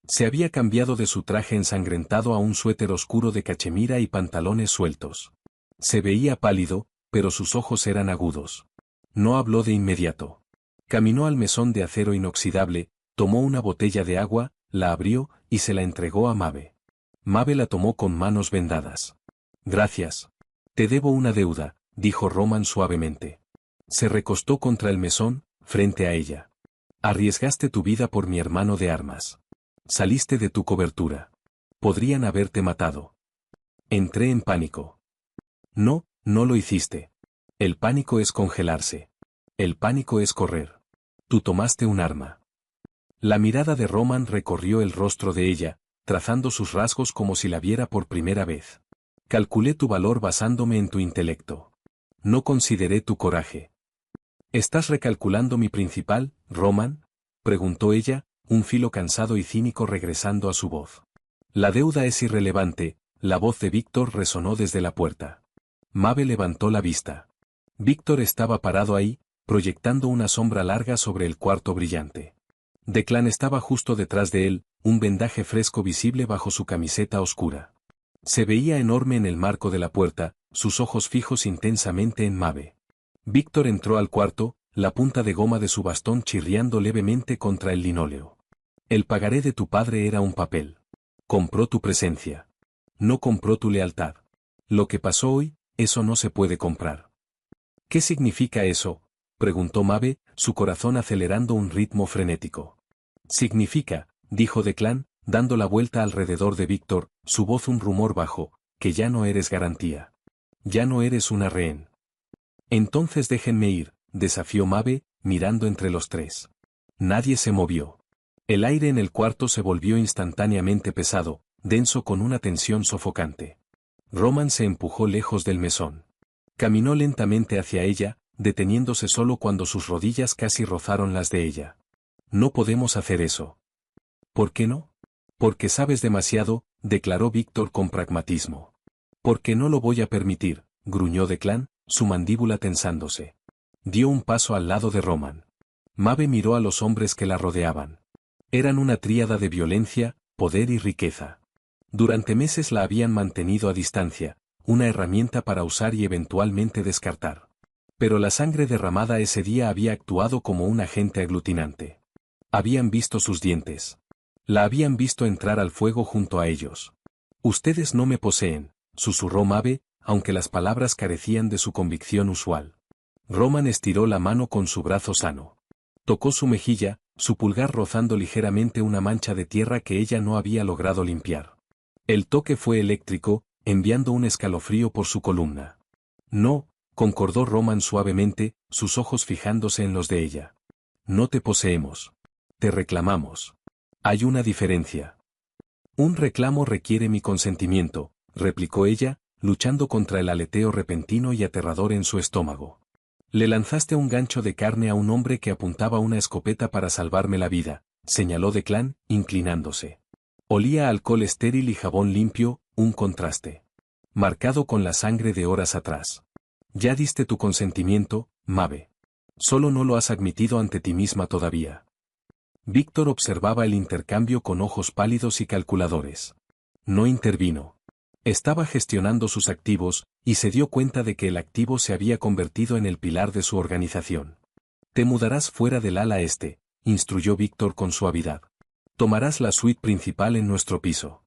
Se había cambiado de su traje ensangrentado a un suéter oscuro de cachemira y pantalones sueltos. Se veía pálido, pero sus ojos eran agudos. No habló de inmediato. Caminó al mesón de acero inoxidable, tomó una botella de agua, la abrió y se la entregó a Maeve. Maeve la tomó con manos vendadas. «Gracias. Te debo una deuda», dijo Roman suavemente. Se recostó contra el mesón, frente a ella. «Arriesgaste tu vida por mi hermano de armas. Saliste de tu cobertura. Podrían haberte matado». Entré en pánico. «No, no lo hiciste. El pánico es congelarse. El pánico es correr. Tú tomaste un arma». La mirada de Roman recorrió el rostro de ella, trazando sus rasgos como si la viera por primera vez. «Calculé tu valor basándome en tu intelecto. No consideré tu coraje». «¿Estás recalculando mi principal, Roman?», preguntó ella, un filo cansado y cínico regresando a su voz. «La deuda es irrelevante», la voz de Víctor resonó desde la puerta. Maeve levantó la vista. Víctor estaba parado ahí, proyectando una sombra larga sobre el cuarto brillante. Declan estaba justo detrás de él, un vendaje fresco visible bajo su camiseta oscura. Se veía enorme en el marco de la puerta, sus ojos fijos intensamente en Maeve. Víctor entró al cuarto, la punta de goma de su bastón chirriando levemente contra el linóleo. «El pagaré de tu padre era un papel. Compró tu presencia. No compró tu lealtad. Lo que pasó hoy, eso no se puede comprar». «¿Qué significa eso?», preguntó Maeve, su corazón acelerando un ritmo frenético. «Significa», dijo Declan, dando la vuelta alrededor de Víctor, su voz un rumor bajo, «que ya no eres garantía. Ya no eres una rehén». «Entonces déjenme ir», desafió Maeve, mirando entre los tres. Nadie se movió. El aire en el cuarto se volvió instantáneamente pesado, denso con una tensión sofocante. Roman se empujó lejos del mesón. Caminó lentamente hacia ella, deteniéndose solo cuando sus rodillas casi rozaron las de ella. No podemos hacer eso. ¿Por qué no? Porque sabes demasiado, declaró Víctor con pragmatismo. Porque no lo voy a permitir, gruñó Declan, su mandíbula tensándose. Dio un paso al lado de Roman. Maeve miró a los hombres que la rodeaban. Eran una tríada de violencia, poder y riqueza. Durante meses la habían mantenido a distancia, una herramienta para usar y eventualmente descartar. Pero la sangre derramada ese día había actuado como un agente aglutinante. Habían visto sus dientes. La habían visto entrar al fuego junto a ellos. Ustedes no me poseen, susurró Maeve, aunque las palabras carecían de su convicción usual. Roman estiró la mano con su brazo sano. Tocó su mejilla, su pulgar rozando ligeramente una mancha de tierra que ella no había logrado limpiar. El toque fue eléctrico, enviando un escalofrío por su columna. No, concordó Roman suavemente, sus ojos fijándose en los de ella. No te poseemos. Te reclamamos. Hay una diferencia. Un reclamo requiere mi consentimiento, replicó ella, luchando contra el aleteo repentino y aterrador en su estómago. Le lanzaste un gancho de carne a un hombre que apuntaba una escopeta para salvarme la vida, señaló Declan, inclinándose. Olía a alcohol estéril y jabón limpio, un contraste. Marcado con la sangre de horas atrás. Ya diste tu consentimiento, Maeve. Solo no lo has admitido ante ti misma todavía. Víctor observaba el intercambio con ojos pálidos y calculadores. No intervino. Estaba gestionando sus activos, y se dio cuenta de que el activo se había convertido en el pilar de su organización. Te mudarás fuera del ala este, instruyó Víctor con suavidad. Tomarás la suite principal en nuestro piso.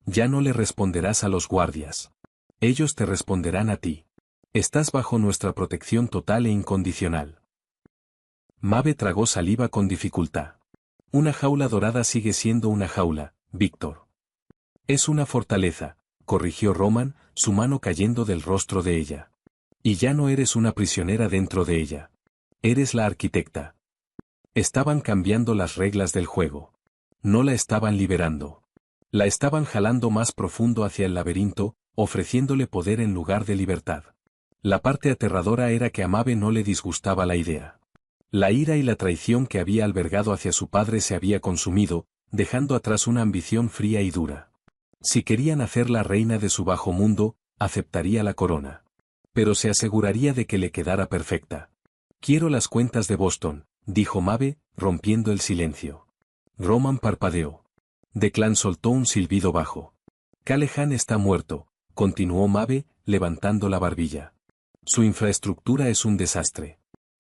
Ya no le responderás a los guardias. Ellos te responderán a ti. Estás bajo nuestra protección total e incondicional. Maeve tragó saliva con dificultad. Una jaula dorada sigue siendo una jaula, Víctor. Es una fortaleza, corrigió Roman, su mano cayendo del rostro de ella. Y ya no eres una prisionera dentro de ella. Eres la arquitecta. Estaban cambiando las reglas del juego. No la estaban liberando. La estaban jalando más profundo hacia el laberinto, ofreciéndole poder en lugar de libertad. La parte aterradora era que a Maeve no le disgustaba la idea. La ira y la traición que había albergado hacia su padre se había consumido, dejando atrás una ambición fría y dura. Si querían hacerla reina de su bajo mundo, aceptaría la corona. Pero se aseguraría de que le quedara perfecta. Quiero las cuentas de Boston, dijo Maeve, rompiendo el silencio. Roman parpadeó. Declan soltó un silbido bajo. Callahan está muerto, continuó Maeve, levantando la barbilla. Su infraestructura es un desastre.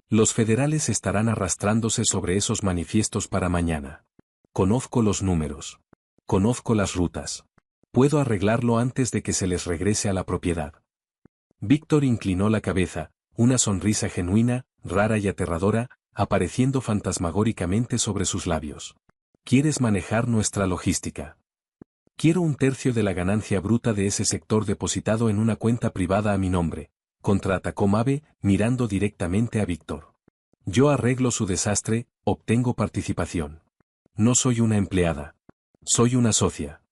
Los federales estarán arrastrándose sobre esos manifiestos para mañana. Conozco los números. Conozco las rutas. Puedo arreglarlo antes de que se les regrese a la propiedad. Víctor inclinó la cabeza, una sonrisa genuina, rara y aterradora, apareciendo fantasmagóricamente sobre sus labios. ¿Quieres manejar nuestra logística? Quiero un tercio de la ganancia bruta de ese sector depositado en una cuenta privada a mi nombre, contraatacó Maeve, mirando directamente a Víctor. Yo arreglo su desastre, obtengo participación. No soy una empleada. Soy una socia.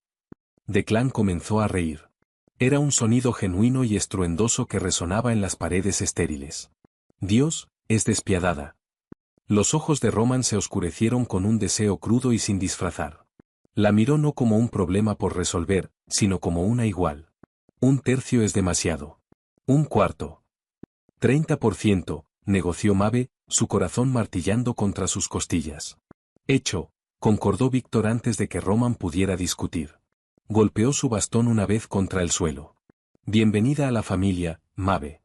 Declan comenzó a reír. Era un sonido genuino y estruendoso que resonaba en las paredes estériles. Dios, es despiadada. Los ojos de Roman se oscurecieron con un deseo crudo y sin disfrazar. La miró no como un problema por resolver, sino como una igual. Un tercio es demasiado. Un cuarto. 30%, negoció Maeve, su corazón martillando contra sus costillas. Hecho, concordó Víctor antes de que Roman pudiera discutir. Golpeó su bastón una vez contra el suelo. Bienvenida a la familia, Maeve.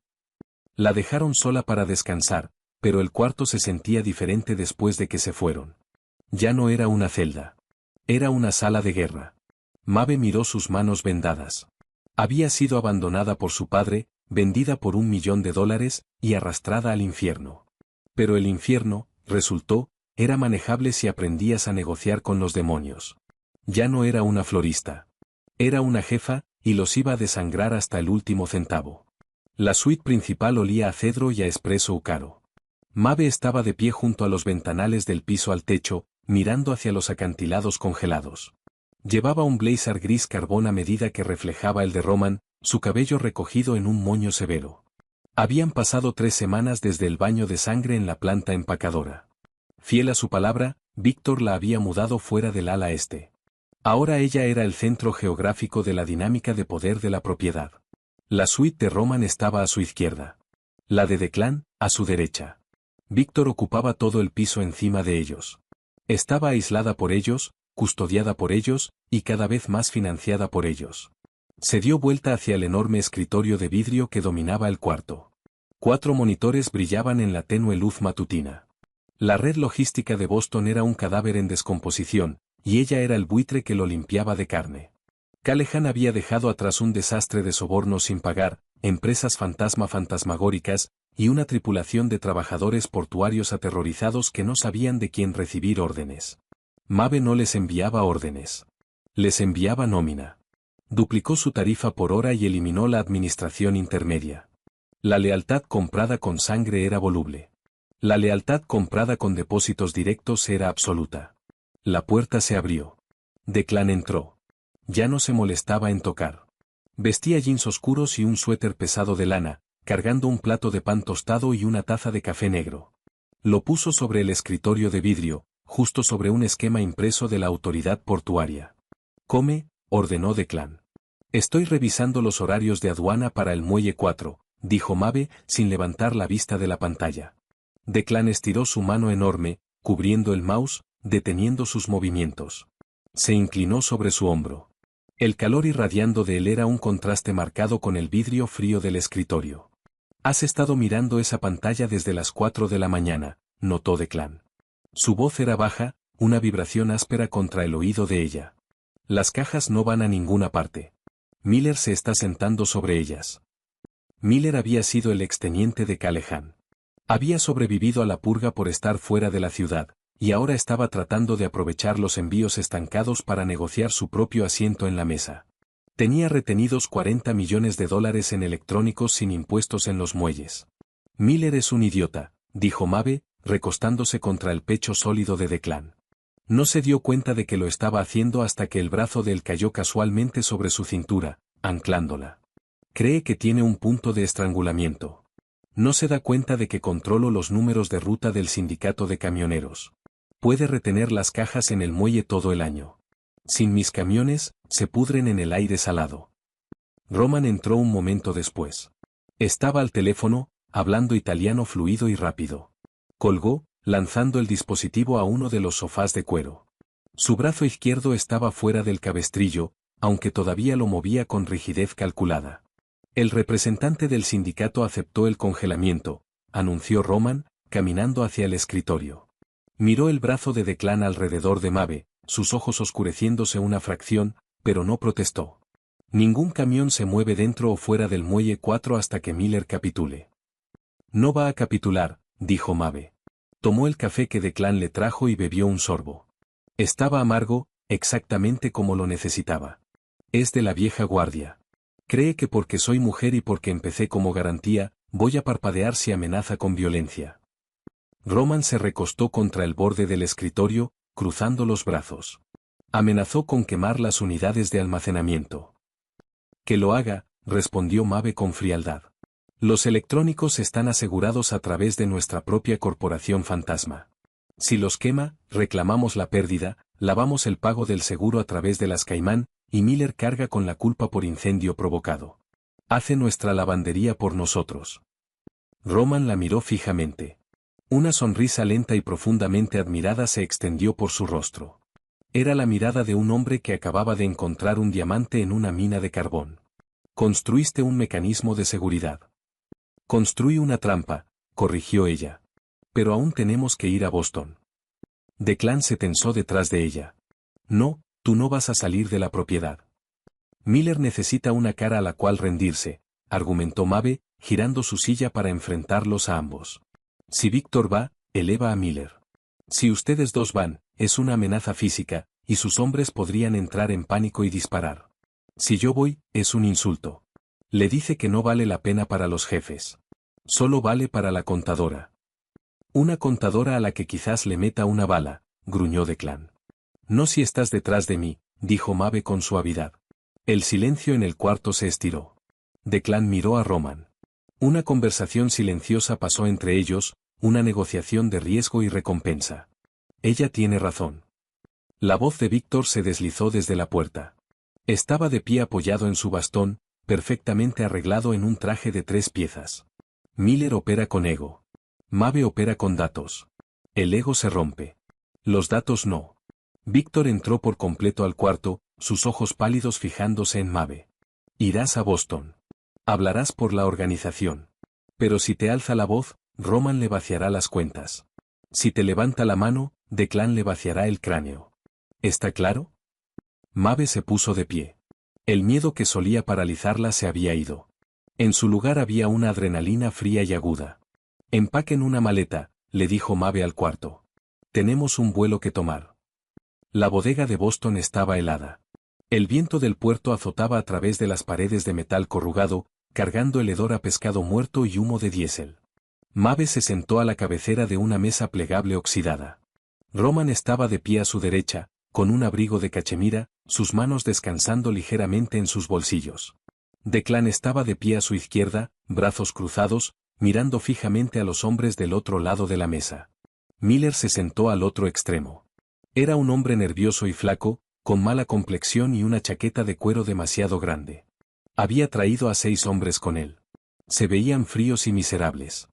La dejaron sola para descansar, pero el cuarto se sentía diferente después de que se fueron. Ya no era una celda. Era una sala de guerra. Maeve miró sus manos vendadas. Había sido abandonada por su padre, vendida por $1 millón y arrastrada al infierno. Pero el infierno, resultó, era manejable si aprendías a negociar con los demonios. Ya no era una florista. Era una jefa, y los iba a desangrar hasta el último centavo. La suite principal olía a cedro y a espresso caro. Maeve estaba de pie junto a los ventanales del piso al techo, mirando hacia los acantilados congelados. Llevaba un blazer gris carbón a medida que reflejaba el de Roman, su cabello recogido en un moño severo. Habían pasado 3 semanas desde el baño de sangre en la planta empacadora. Fiel a su palabra, Víctor la había mudado fuera del ala este. Ahora ella era el centro geográfico de la dinámica de poder de la propiedad. La suite de Roman estaba a su izquierda. La de Declan, a su derecha. Víctor ocupaba todo el piso encima de ellos. Estaba aislada por ellos, custodiada por ellos, y cada vez más financiada por ellos. Se dio vuelta hacia el enorme escritorio de vidrio que dominaba el cuarto. 4 monitores brillaban en la tenue luz matutina. La red logística de Boston era un cadáver en descomposición, y ella era el buitre que lo limpiaba de carne. Callahan había dejado atrás un desastre de sobornos sin pagar, empresas fantasmagóricas, y una tripulación de trabajadores portuarios aterrorizados que no sabían de quién recibir órdenes. Mabe no les enviaba órdenes. Les enviaba nómina. Duplicó su tarifa por hora y eliminó la administración intermedia. La lealtad comprada con sangre era voluble. La lealtad comprada con depósitos directos era absoluta. La puerta se abrió. Declan entró. Ya no se molestaba en tocar. Vestía jeans oscuros y un suéter pesado de lana, cargando un plato de pan tostado y una taza de café negro. Lo puso sobre el escritorio de vidrio, justo sobre un esquema impreso de la autoridad portuaria. «Come», ordenó Declan. «Estoy revisando los horarios de aduana para el muelle 4», dijo Mabe, sin levantar la vista de la pantalla. Declan estiró su mano enorme, cubriendo el mouse, deteniendo sus movimientos. Se inclinó sobre su hombro. El calor irradiando de él era un contraste marcado con el vidrio frío del escritorio. «Has estado mirando esa pantalla desde las 4 de la mañana», notó Declan. Su voz era baja, una vibración áspera contra el oído de ella. «Las cajas no van a ninguna parte. Miller se está sentando sobre ellas». Miller había sido el exteniente de Callahan. Había sobrevivido a la purga por estar fuera de la ciudad, y ahora estaba tratando de aprovechar los envíos estancados para negociar su propio asiento en la mesa. Tenía retenidos $40 millones en electrónicos sin impuestos en los muelles. «Miller es un idiota», dijo Mabe, recostándose contra el pecho sólido de Declan. No se dio cuenta de que lo estaba haciendo hasta que el brazo de él cayó casualmente sobre su cintura, anclándola. Cree que tiene un punto de estrangulamiento. No se da cuenta de que controlo los números de ruta del sindicato de camioneros. Puede retener las cajas en el muelle todo el año. Sin mis camiones, se pudren en el aire salado. Roman entró un momento después. Estaba al teléfono, hablando italiano fluido y rápido. Colgó, lanzando el dispositivo a uno de los sofás de cuero. Su brazo izquierdo estaba fuera del cabestrillo, aunque todavía lo movía con rigidez calculada. El representante del sindicato aceptó el congelamiento, anunció Roman, caminando hacia el escritorio. Miró el brazo de Declan alrededor de Mabe, sus ojos oscureciéndose una fracción, pero no protestó. Ningún camión se mueve dentro o fuera del muelle 4 hasta que Miller capitule. No va a capitular, dijo Mabe. Tomó el café que Declan le trajo y bebió un sorbo. Estaba amargo, exactamente como lo necesitaba. Es de la vieja guardia. Cree que porque soy mujer y porque empecé como garantía, voy a parpadear si amenaza con violencia. Roman se recostó contra el borde del escritorio, cruzando los brazos. Amenazó con quemar las unidades de almacenamiento. Que lo haga, respondió Mabe con frialdad. Los electrónicos están asegurados a través de nuestra propia corporación fantasma. Si los quema, reclamamos la pérdida, lavamos el pago del seguro a través de las Caimán, y Miller carga con la culpa por incendio provocado. Hace nuestra lavandería por nosotros. Roman la miró fijamente. Una sonrisa lenta y profundamente admirada se extendió por su rostro. Era la mirada de un hombre que acababa de encontrar un diamante en una mina de carbón. Construiste un mecanismo de seguridad. Construí una trampa, corrigió ella. Pero aún tenemos que ir a Boston. Declan se tensó detrás de ella. No, tú no vas a salir de la propiedad. Miller necesita una cara a la cual rendirse, argumentó Mabe, girando su silla para enfrentarlos a ambos. Si Víctor va, eleva a Miller. Si ustedes dos van, es una amenaza física, y sus hombres podrían entrar en pánico y disparar. Si yo voy, es un insulto. Le dice que no vale la pena para los jefes. Solo vale para la contadora. Una contadora a la que quizás le meta una bala, gruñó Declan. No si estás detrás de mí, dijo Maeve con suavidad. El silencio en el cuarto se estiró. Declan miró a Roman. Una conversación silenciosa pasó entre ellos, una negociación de riesgo y recompensa. Ella tiene razón. La voz de Víctor se deslizó desde la puerta. Estaba de pie apoyado en su bastón, perfectamente arreglado en un traje de 3 piezas. Miller opera con ego. Maeve opera con datos. El ego se rompe. Los datos no. Víctor entró por completo al cuarto, sus ojos pálidos fijándose en Maeve. Irás a Boston. Hablarás por la organización. Pero si te alza la voz, Roman le vaciará las cuentas. Si te levanta la mano, Declan le vaciará el cráneo. ¿Está claro? Maeve se puso de pie. El miedo que solía paralizarla se había ido. En su lugar había una adrenalina fría y aguda. Empaquen una maleta, le dijo Maeve al cuarto. Tenemos un vuelo que tomar. La bodega de Boston estaba helada. El viento del puerto azotaba a través de las paredes de metal corrugado, cargando el hedor a pescado muerto y humo de diésel. Maeve se sentó a la cabecera de una mesa plegable oxidada. Roman estaba de pie a su derecha, con un abrigo de cachemira, sus manos descansando ligeramente en sus bolsillos. Declan estaba de pie a su izquierda, brazos cruzados, mirando fijamente a los hombres del otro lado de la mesa. Miller se sentó al otro extremo. Era un hombre nervioso y flaco, con mala complexión y una chaqueta de cuero demasiado grande. Había traído a 6 hombres con él. Se veían fríos y miserables.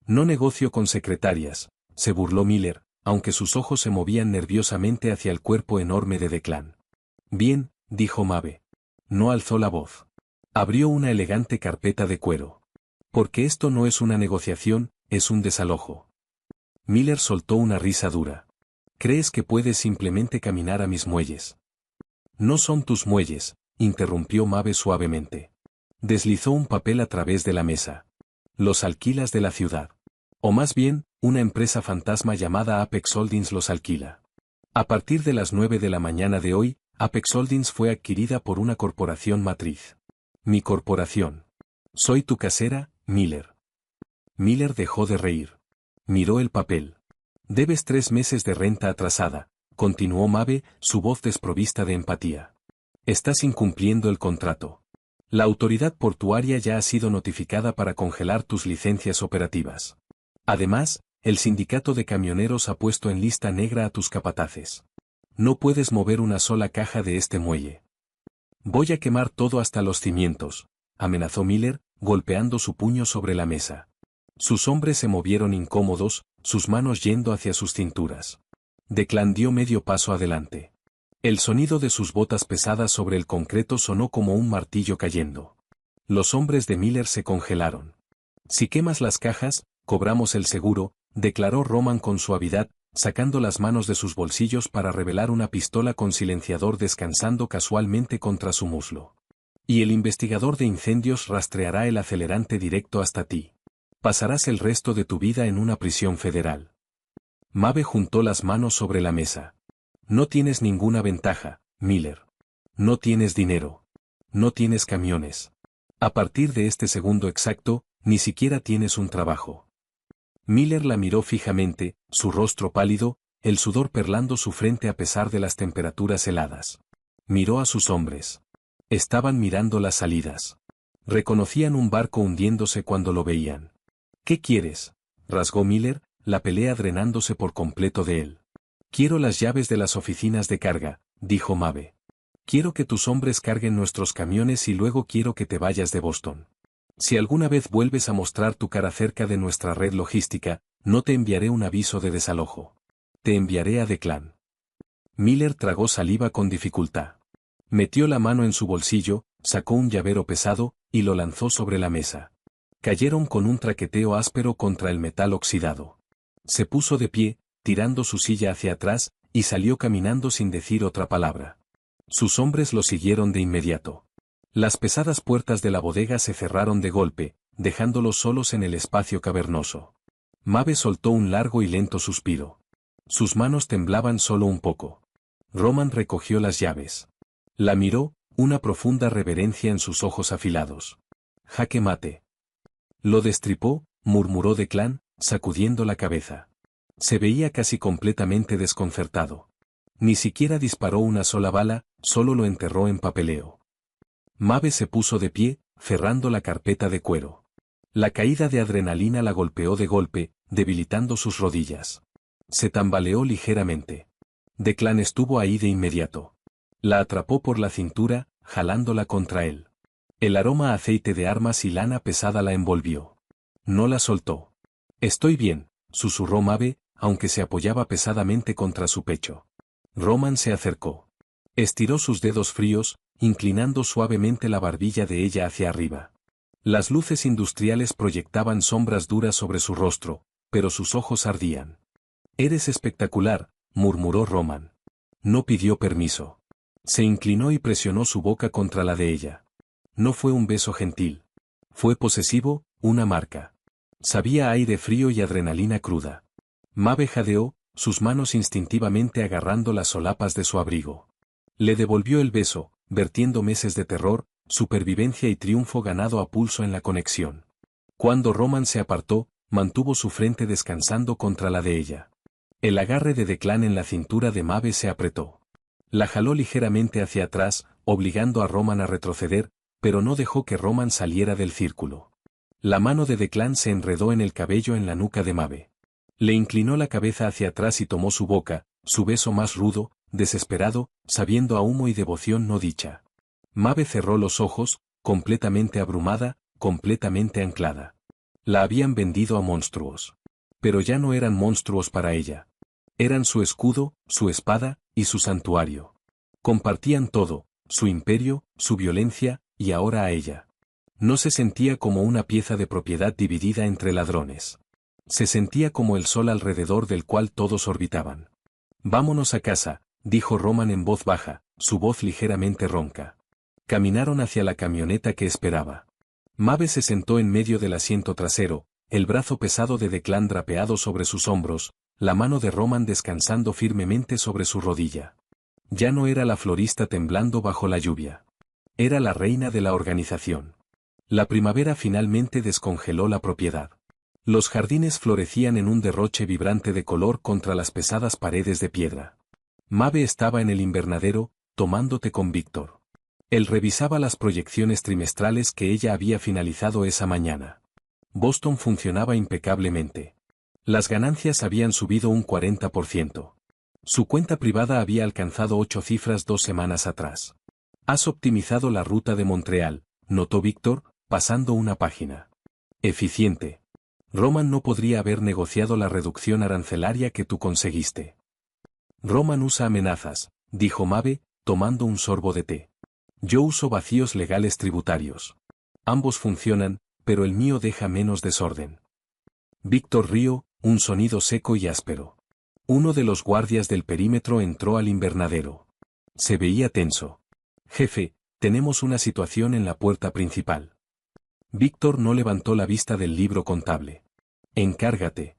No negocio con secretarias, se burló Miller, aunque sus ojos se movían nerviosamente hacia el cuerpo enorme de Declan. Bien, dijo Maeve. No alzó la voz. Abrió una elegante carpeta de cuero. Porque esto no es una negociación, es un desalojo. Miller soltó una risa dura. ¿Crees que puedes simplemente caminar a mis muelles? No son tus muelles, interrumpió Maeve suavemente. Deslizó un papel a través de la mesa. Los alquilas de la ciudad. O más bien, una empresa fantasma llamada Apex Holdings los alquila. A partir de las 9 de la mañana de hoy, Apex Holdings fue adquirida por una corporación matriz. Mi corporación. Soy tu casera, Miller. Miller dejó de reír. Miró el papel. Debes 3 meses de renta atrasada, continuó Maeve, su voz desprovista de empatía. Estás incumpliendo el contrato. La autoridad portuaria ya ha sido notificada para congelar tus licencias operativas. Además, el sindicato de camioneros ha puesto en lista negra a tus capataces. No puedes mover una sola caja de este muelle. Voy a quemar todo hasta los cimientos, amenazó Miller, golpeando su puño sobre la mesa. Sus hombres se movieron incómodos, sus manos yendo hacia sus cinturas. Declan dio medio paso adelante. El sonido de sus botas pesadas sobre el concreto sonó como un martillo cayendo. Los hombres de Miller se congelaron. Si quemas las cajas, cobramos el seguro, declaró Roman con suavidad, sacando las manos de sus bolsillos para revelar una pistola con silenciador descansando casualmente contra su muslo. Y el investigador de incendios rastreará el acelerante directo hasta ti. Pasarás el resto de tu vida en una prisión federal. Maeve juntó las manos sobre la mesa. No tienes ninguna ventaja, Miller. No tienes dinero. No tienes camiones. A partir de este segundo exacto, ni siquiera tienes un trabajo. Miller la miró fijamente, su rostro pálido, el sudor perlando su frente a pesar de las temperaturas heladas. Miró a sus hombres. Estaban mirando las salidas. Reconocían un barco hundiéndose cuando lo veían. ¿Qué quieres?, rasgó Miller, la pelea drenándose por completo de él. Quiero las llaves de las oficinas de carga, dijo Maeve. Quiero que tus hombres carguen nuestros camiones y luego quiero que te vayas de Boston. Si alguna vez vuelves a mostrar tu cara cerca de nuestra red logística, no te enviaré un aviso de desalojo. Te enviaré a Declan. Miller tragó saliva con dificultad. Metió la mano en su bolsillo, sacó un llavero pesado, y lo lanzó sobre la mesa. Cayeron con un traqueteo áspero contra el metal oxidado. Se puso de pie, tirando su silla hacia atrás, y salió caminando sin decir otra palabra. Sus hombres lo siguieron de inmediato. Las pesadas puertas de la bodega se cerraron de golpe, dejándolos solos en el espacio cavernoso. Maeve soltó un largo y lento suspiro. Sus manos temblaban solo un poco. Roman recogió las llaves. La miró, una profunda reverencia en sus ojos afilados. Jaque mate. Lo destripó, murmuró Declan, sacudiendo la cabeza. Se veía casi completamente desconcertado. Ni siquiera disparó una sola bala, solo lo enterró en papeleo. Mabe se puso de pie, cerrando la carpeta de cuero. La caída de adrenalina la golpeó de golpe, debilitando sus rodillas. Se tambaleó ligeramente. Declan estuvo ahí de inmediato. La atrapó por la cintura, jalándola contra él. El aroma a aceite de armas y lana pesada la envolvió. No la soltó. Estoy bien, susurró Mabe, aunque se apoyaba pesadamente contra su pecho. Roman se acercó. Estiró sus dedos fríos, inclinando suavemente la barbilla de ella hacia arriba. Las luces industriales proyectaban sombras duras sobre su rostro, pero sus ojos ardían. «Eres espectacular», murmuró Roman. No pidió permiso. Se inclinó y presionó su boca contra la de ella. No fue un beso gentil. Fue posesivo, una marca. Sabía aire frío y adrenalina cruda. Mabe jadeó, sus manos instintivamente agarrando las solapas de su abrigo. Le devolvió el beso, vertiendo meses de terror, supervivencia y triunfo ganado a pulso en la conexión. Cuando Roman se apartó, mantuvo su frente descansando contra la de ella. El agarre de Declan en la cintura de Mabe se apretó. La jaló ligeramente hacia atrás, obligando a Roman a retroceder, pero no dejó que Roman saliera del círculo. La mano de Declan se enredó en el cabello en la nuca de Mabe. Le inclinó la cabeza hacia atrás y tomó su boca, su beso más rudo, desesperado, sabiendo a humo y devoción no dicha. Mabe cerró los ojos, completamente abrumada, completamente anclada. La habían vendido a monstruos. Pero ya no eran monstruos para ella. Eran su escudo, su espada, y su santuario. Compartían todo, su imperio, su violencia, y ahora a ella. No se sentía como una pieza de propiedad dividida entre ladrones. Se sentía como el sol alrededor del cual todos orbitaban. «Vámonos a casa», dijo Roman en voz baja, su voz ligeramente ronca. Caminaron hacia la camioneta que esperaba. Mabe se sentó en medio del asiento trasero, el brazo pesado de Declan drapeado sobre sus hombros, la mano de Roman descansando firmemente sobre su rodilla. Ya no era la florista temblando bajo la lluvia. Era la reina de la organización. La primavera finalmente descongeló la propiedad. Los jardines florecían en un derroche vibrante de color contra las pesadas paredes de piedra. Mabe estaba en el invernadero, tomando té con Víctor. Él revisaba las proyecciones trimestrales que ella había finalizado esa mañana. Boston funcionaba impecablemente. Las ganancias habían subido un 40%. Su cuenta privada había alcanzado 8 cifras 2 semanas atrás. «Has optimizado la ruta de Montreal», notó Víctor, pasando una página. «Eficiente. Roman no podría haber negociado la reducción arancelaria que tú conseguiste». «Roman usa amenazas», dijo Mabe, tomando un sorbo de té. «Yo uso vacíos legales tributarios. Ambos funcionan, pero el mío deja menos desorden». Víctor rió, un sonido seco y áspero. Uno de los guardias del perímetro entró al invernadero. Se veía tenso. «Jefe, tenemos una situación en la puerta principal». Víctor no levantó la vista del libro contable. «Encárgate».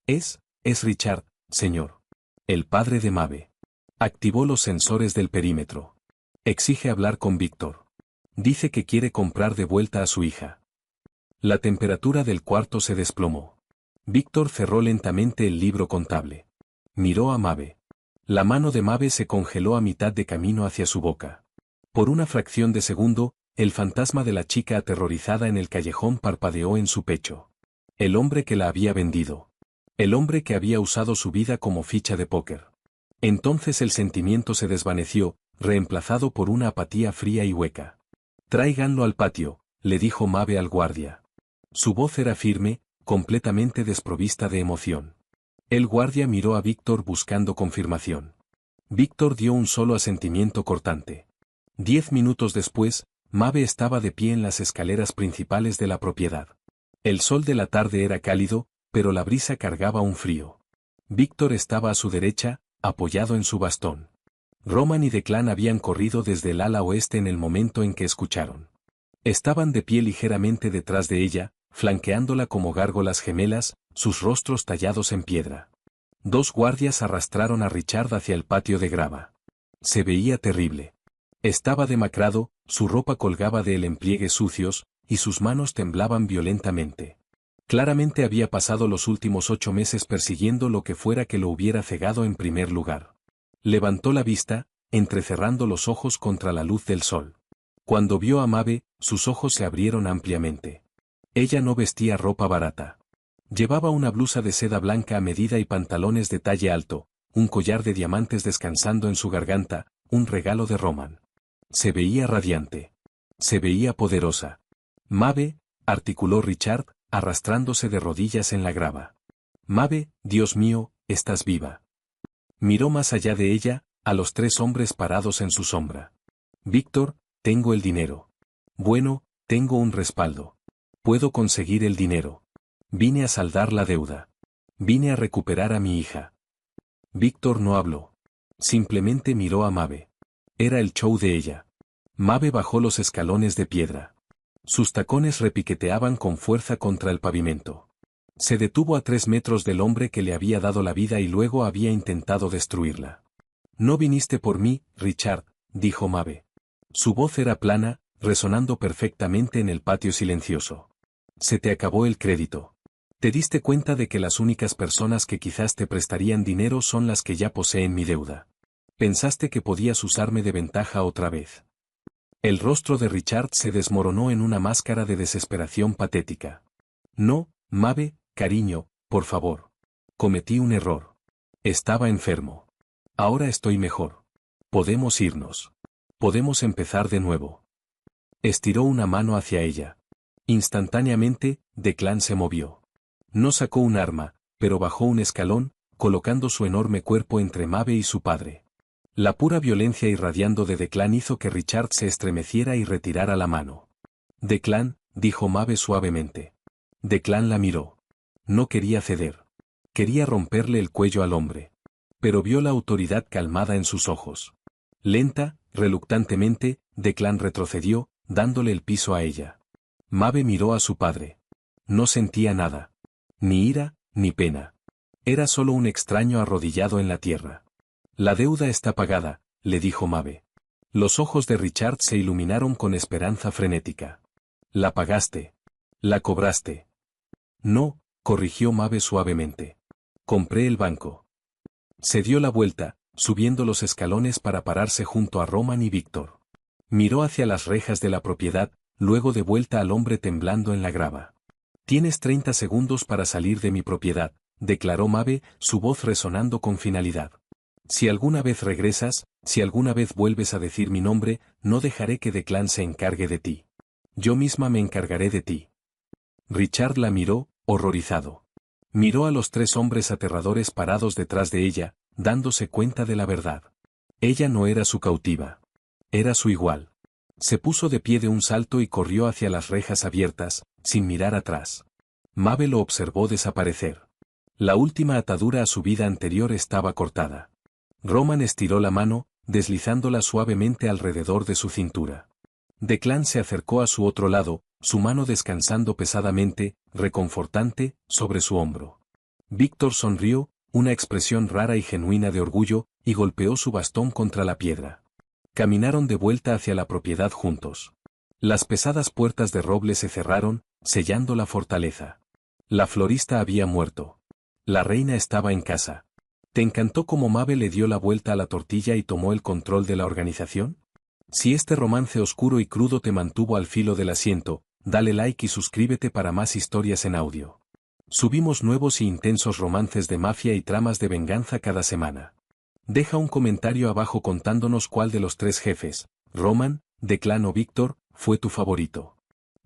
Es Richard, señor. El padre de Mabe. Activó los sensores del perímetro. Exige hablar con Víctor. Dice que quiere comprar de vuelta a su hija. La temperatura del cuarto se desplomó. Víctor cerró lentamente el libro contable. Miró a Mabe. La mano de Mabe se congeló a mitad de camino hacia su boca. Por una fracción de segundo, el fantasma de la chica aterrorizada en el callejón parpadeó en su pecho. El hombre que la había vendido. El hombre que había usado su vida como ficha de póker. Entonces el sentimiento se desvaneció, reemplazado por una apatía fría y hueca. «Tráiganlo al patio», le dijo Mabe al guardia. Su voz era firme, completamente desprovista de emoción. El guardia miró a Víctor buscando confirmación. Víctor dio un solo asentimiento cortante. 10 minutos después, Mabe estaba de pie en las escaleras principales de la propiedad. El sol de la tarde era cálido, pero la brisa cargaba un frío. Víctor estaba a su derecha, apoyado en su bastón. Roman y Declan habían corrido desde el ala oeste en el momento en que escucharon. Estaban de pie ligeramente detrás de ella, flanqueándola como gárgolas gemelas, sus rostros tallados en piedra. 2 guardias arrastraron a Richard hacia el patio de grava. Se veía terrible. Estaba demacrado, su ropa colgaba de él en pliegues sucios, y sus manos temblaban violentamente. Claramente había pasado los últimos 8 meses persiguiendo lo que fuera que lo hubiera cegado en primer lugar. Levantó la vista, entrecerrando los ojos contra la luz del sol. Cuando vio a Mabe, sus ojos se abrieron ampliamente. Ella no vestía ropa barata. Llevaba una blusa de seda blanca a medida y pantalones de talle alto, un collar de diamantes descansando en su garganta, un regalo de Roman. Se veía radiante. Se veía poderosa. Mabe, articuló Richard, arrastrándose de rodillas en la grava. Mabe, Dios mío, estás viva. Miró más allá de ella, a los 3 hombres parados en su sombra. Víctor, tengo el dinero. Bueno, tengo un respaldo. Puedo conseguir el dinero. Vine a saldar la deuda. Vine a recuperar a mi hija. Víctor no habló. Simplemente miró a Mabe. Era el show de ella. Mabe bajó los escalones de piedra. Sus tacones repiqueteaban con fuerza contra el pavimento. Se detuvo a 3 metros del hombre que le había dado la vida y luego había intentado destruirla. No viniste por mí, Richard, dijo Mabe. Su voz era plana, resonando perfectamente en el patio silencioso. Se te acabó el crédito. Te diste cuenta de que las únicas personas que quizás te prestarían dinero son las que ya poseen mi deuda. Pensaste que podías usarme de ventaja otra vez. El rostro de Richard se desmoronó en una máscara de desesperación patética. No, Mabe, cariño, por favor. Cometí un error. Estaba enfermo. Ahora estoy mejor. Podemos irnos. Podemos empezar de nuevo. Estiró una mano hacia ella. Instantáneamente, Declan se movió. No sacó un arma, pero bajó un escalón, colocando su enorme cuerpo entre Mabe y su padre. La pura violencia irradiando de Declan hizo que Richard se estremeciera y retirara la mano. Declan, dijo Mabe suavemente. Declan la miró. No quería ceder. Quería romperle el cuello al hombre. Pero vio la autoridad calmada en sus ojos. Lenta, reluctantemente, Declan retrocedió, dándole el piso a ella. Mabe miró a su padre. No sentía nada. Ni ira, ni pena. Era solo un extraño arrodillado en la tierra. La deuda está pagada, le dijo Mabe. Los ojos de Richard se iluminaron con esperanza frenética. La pagaste. La cobraste. No, corrigió Mabe suavemente. Compré el banco. Se dio la vuelta, subiendo los escalones para pararse junto a Roman y Víctor. Miró hacia las rejas de la propiedad, luego de vuelta al hombre temblando en la grava. Tienes 30 segundos para salir de mi propiedad, declaró Mabe, su voz resonando con finalidad. Si alguna vez regresas, si alguna vez vuelves a decir mi nombre, no dejaré que Declan se encargue de ti. Yo misma me encargaré de ti. Richard la miró, horrorizado. Miró a los 3 hombres aterradores parados detrás de ella, dándose cuenta de la verdad. Ella no era su cautiva. Era su igual. Se puso de pie de un salto y corrió hacia las rejas abiertas, sin mirar atrás. Mabe lo observó desaparecer. La última atadura a su vida anterior estaba cortada. Roman estiró la mano, deslizándola suavemente alrededor de su cintura. Declan se acercó a su otro lado, su mano descansando pesadamente, reconfortante, sobre su hombro. Víctor sonrió, una expresión rara y genuina de orgullo, y golpeó su bastón contra la piedra. Caminaron de vuelta hacia la propiedad juntos. Las pesadas puertas de roble se cerraron, sellando la fortaleza. La florista había muerto. La reina estaba en casa. ¿Te encantó cómo Mabe le dio la vuelta a la tortilla y tomó el control de la organización? Si este romance oscuro y crudo te mantuvo al filo del asiento, dale like y suscríbete para más historias en audio. Subimos nuevos y intensos romances de mafia y tramas de venganza cada semana. Deja un comentario abajo contándonos cuál de los 3 jefes, Roman, Declan o Víctor, fue tu favorito.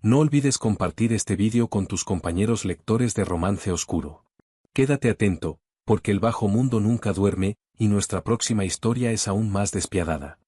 No olvides compartir este vídeo con tus compañeros lectores de romance oscuro. Quédate atento, porque el bajo mundo nunca duerme, y nuestra próxima historia es aún más despiadada.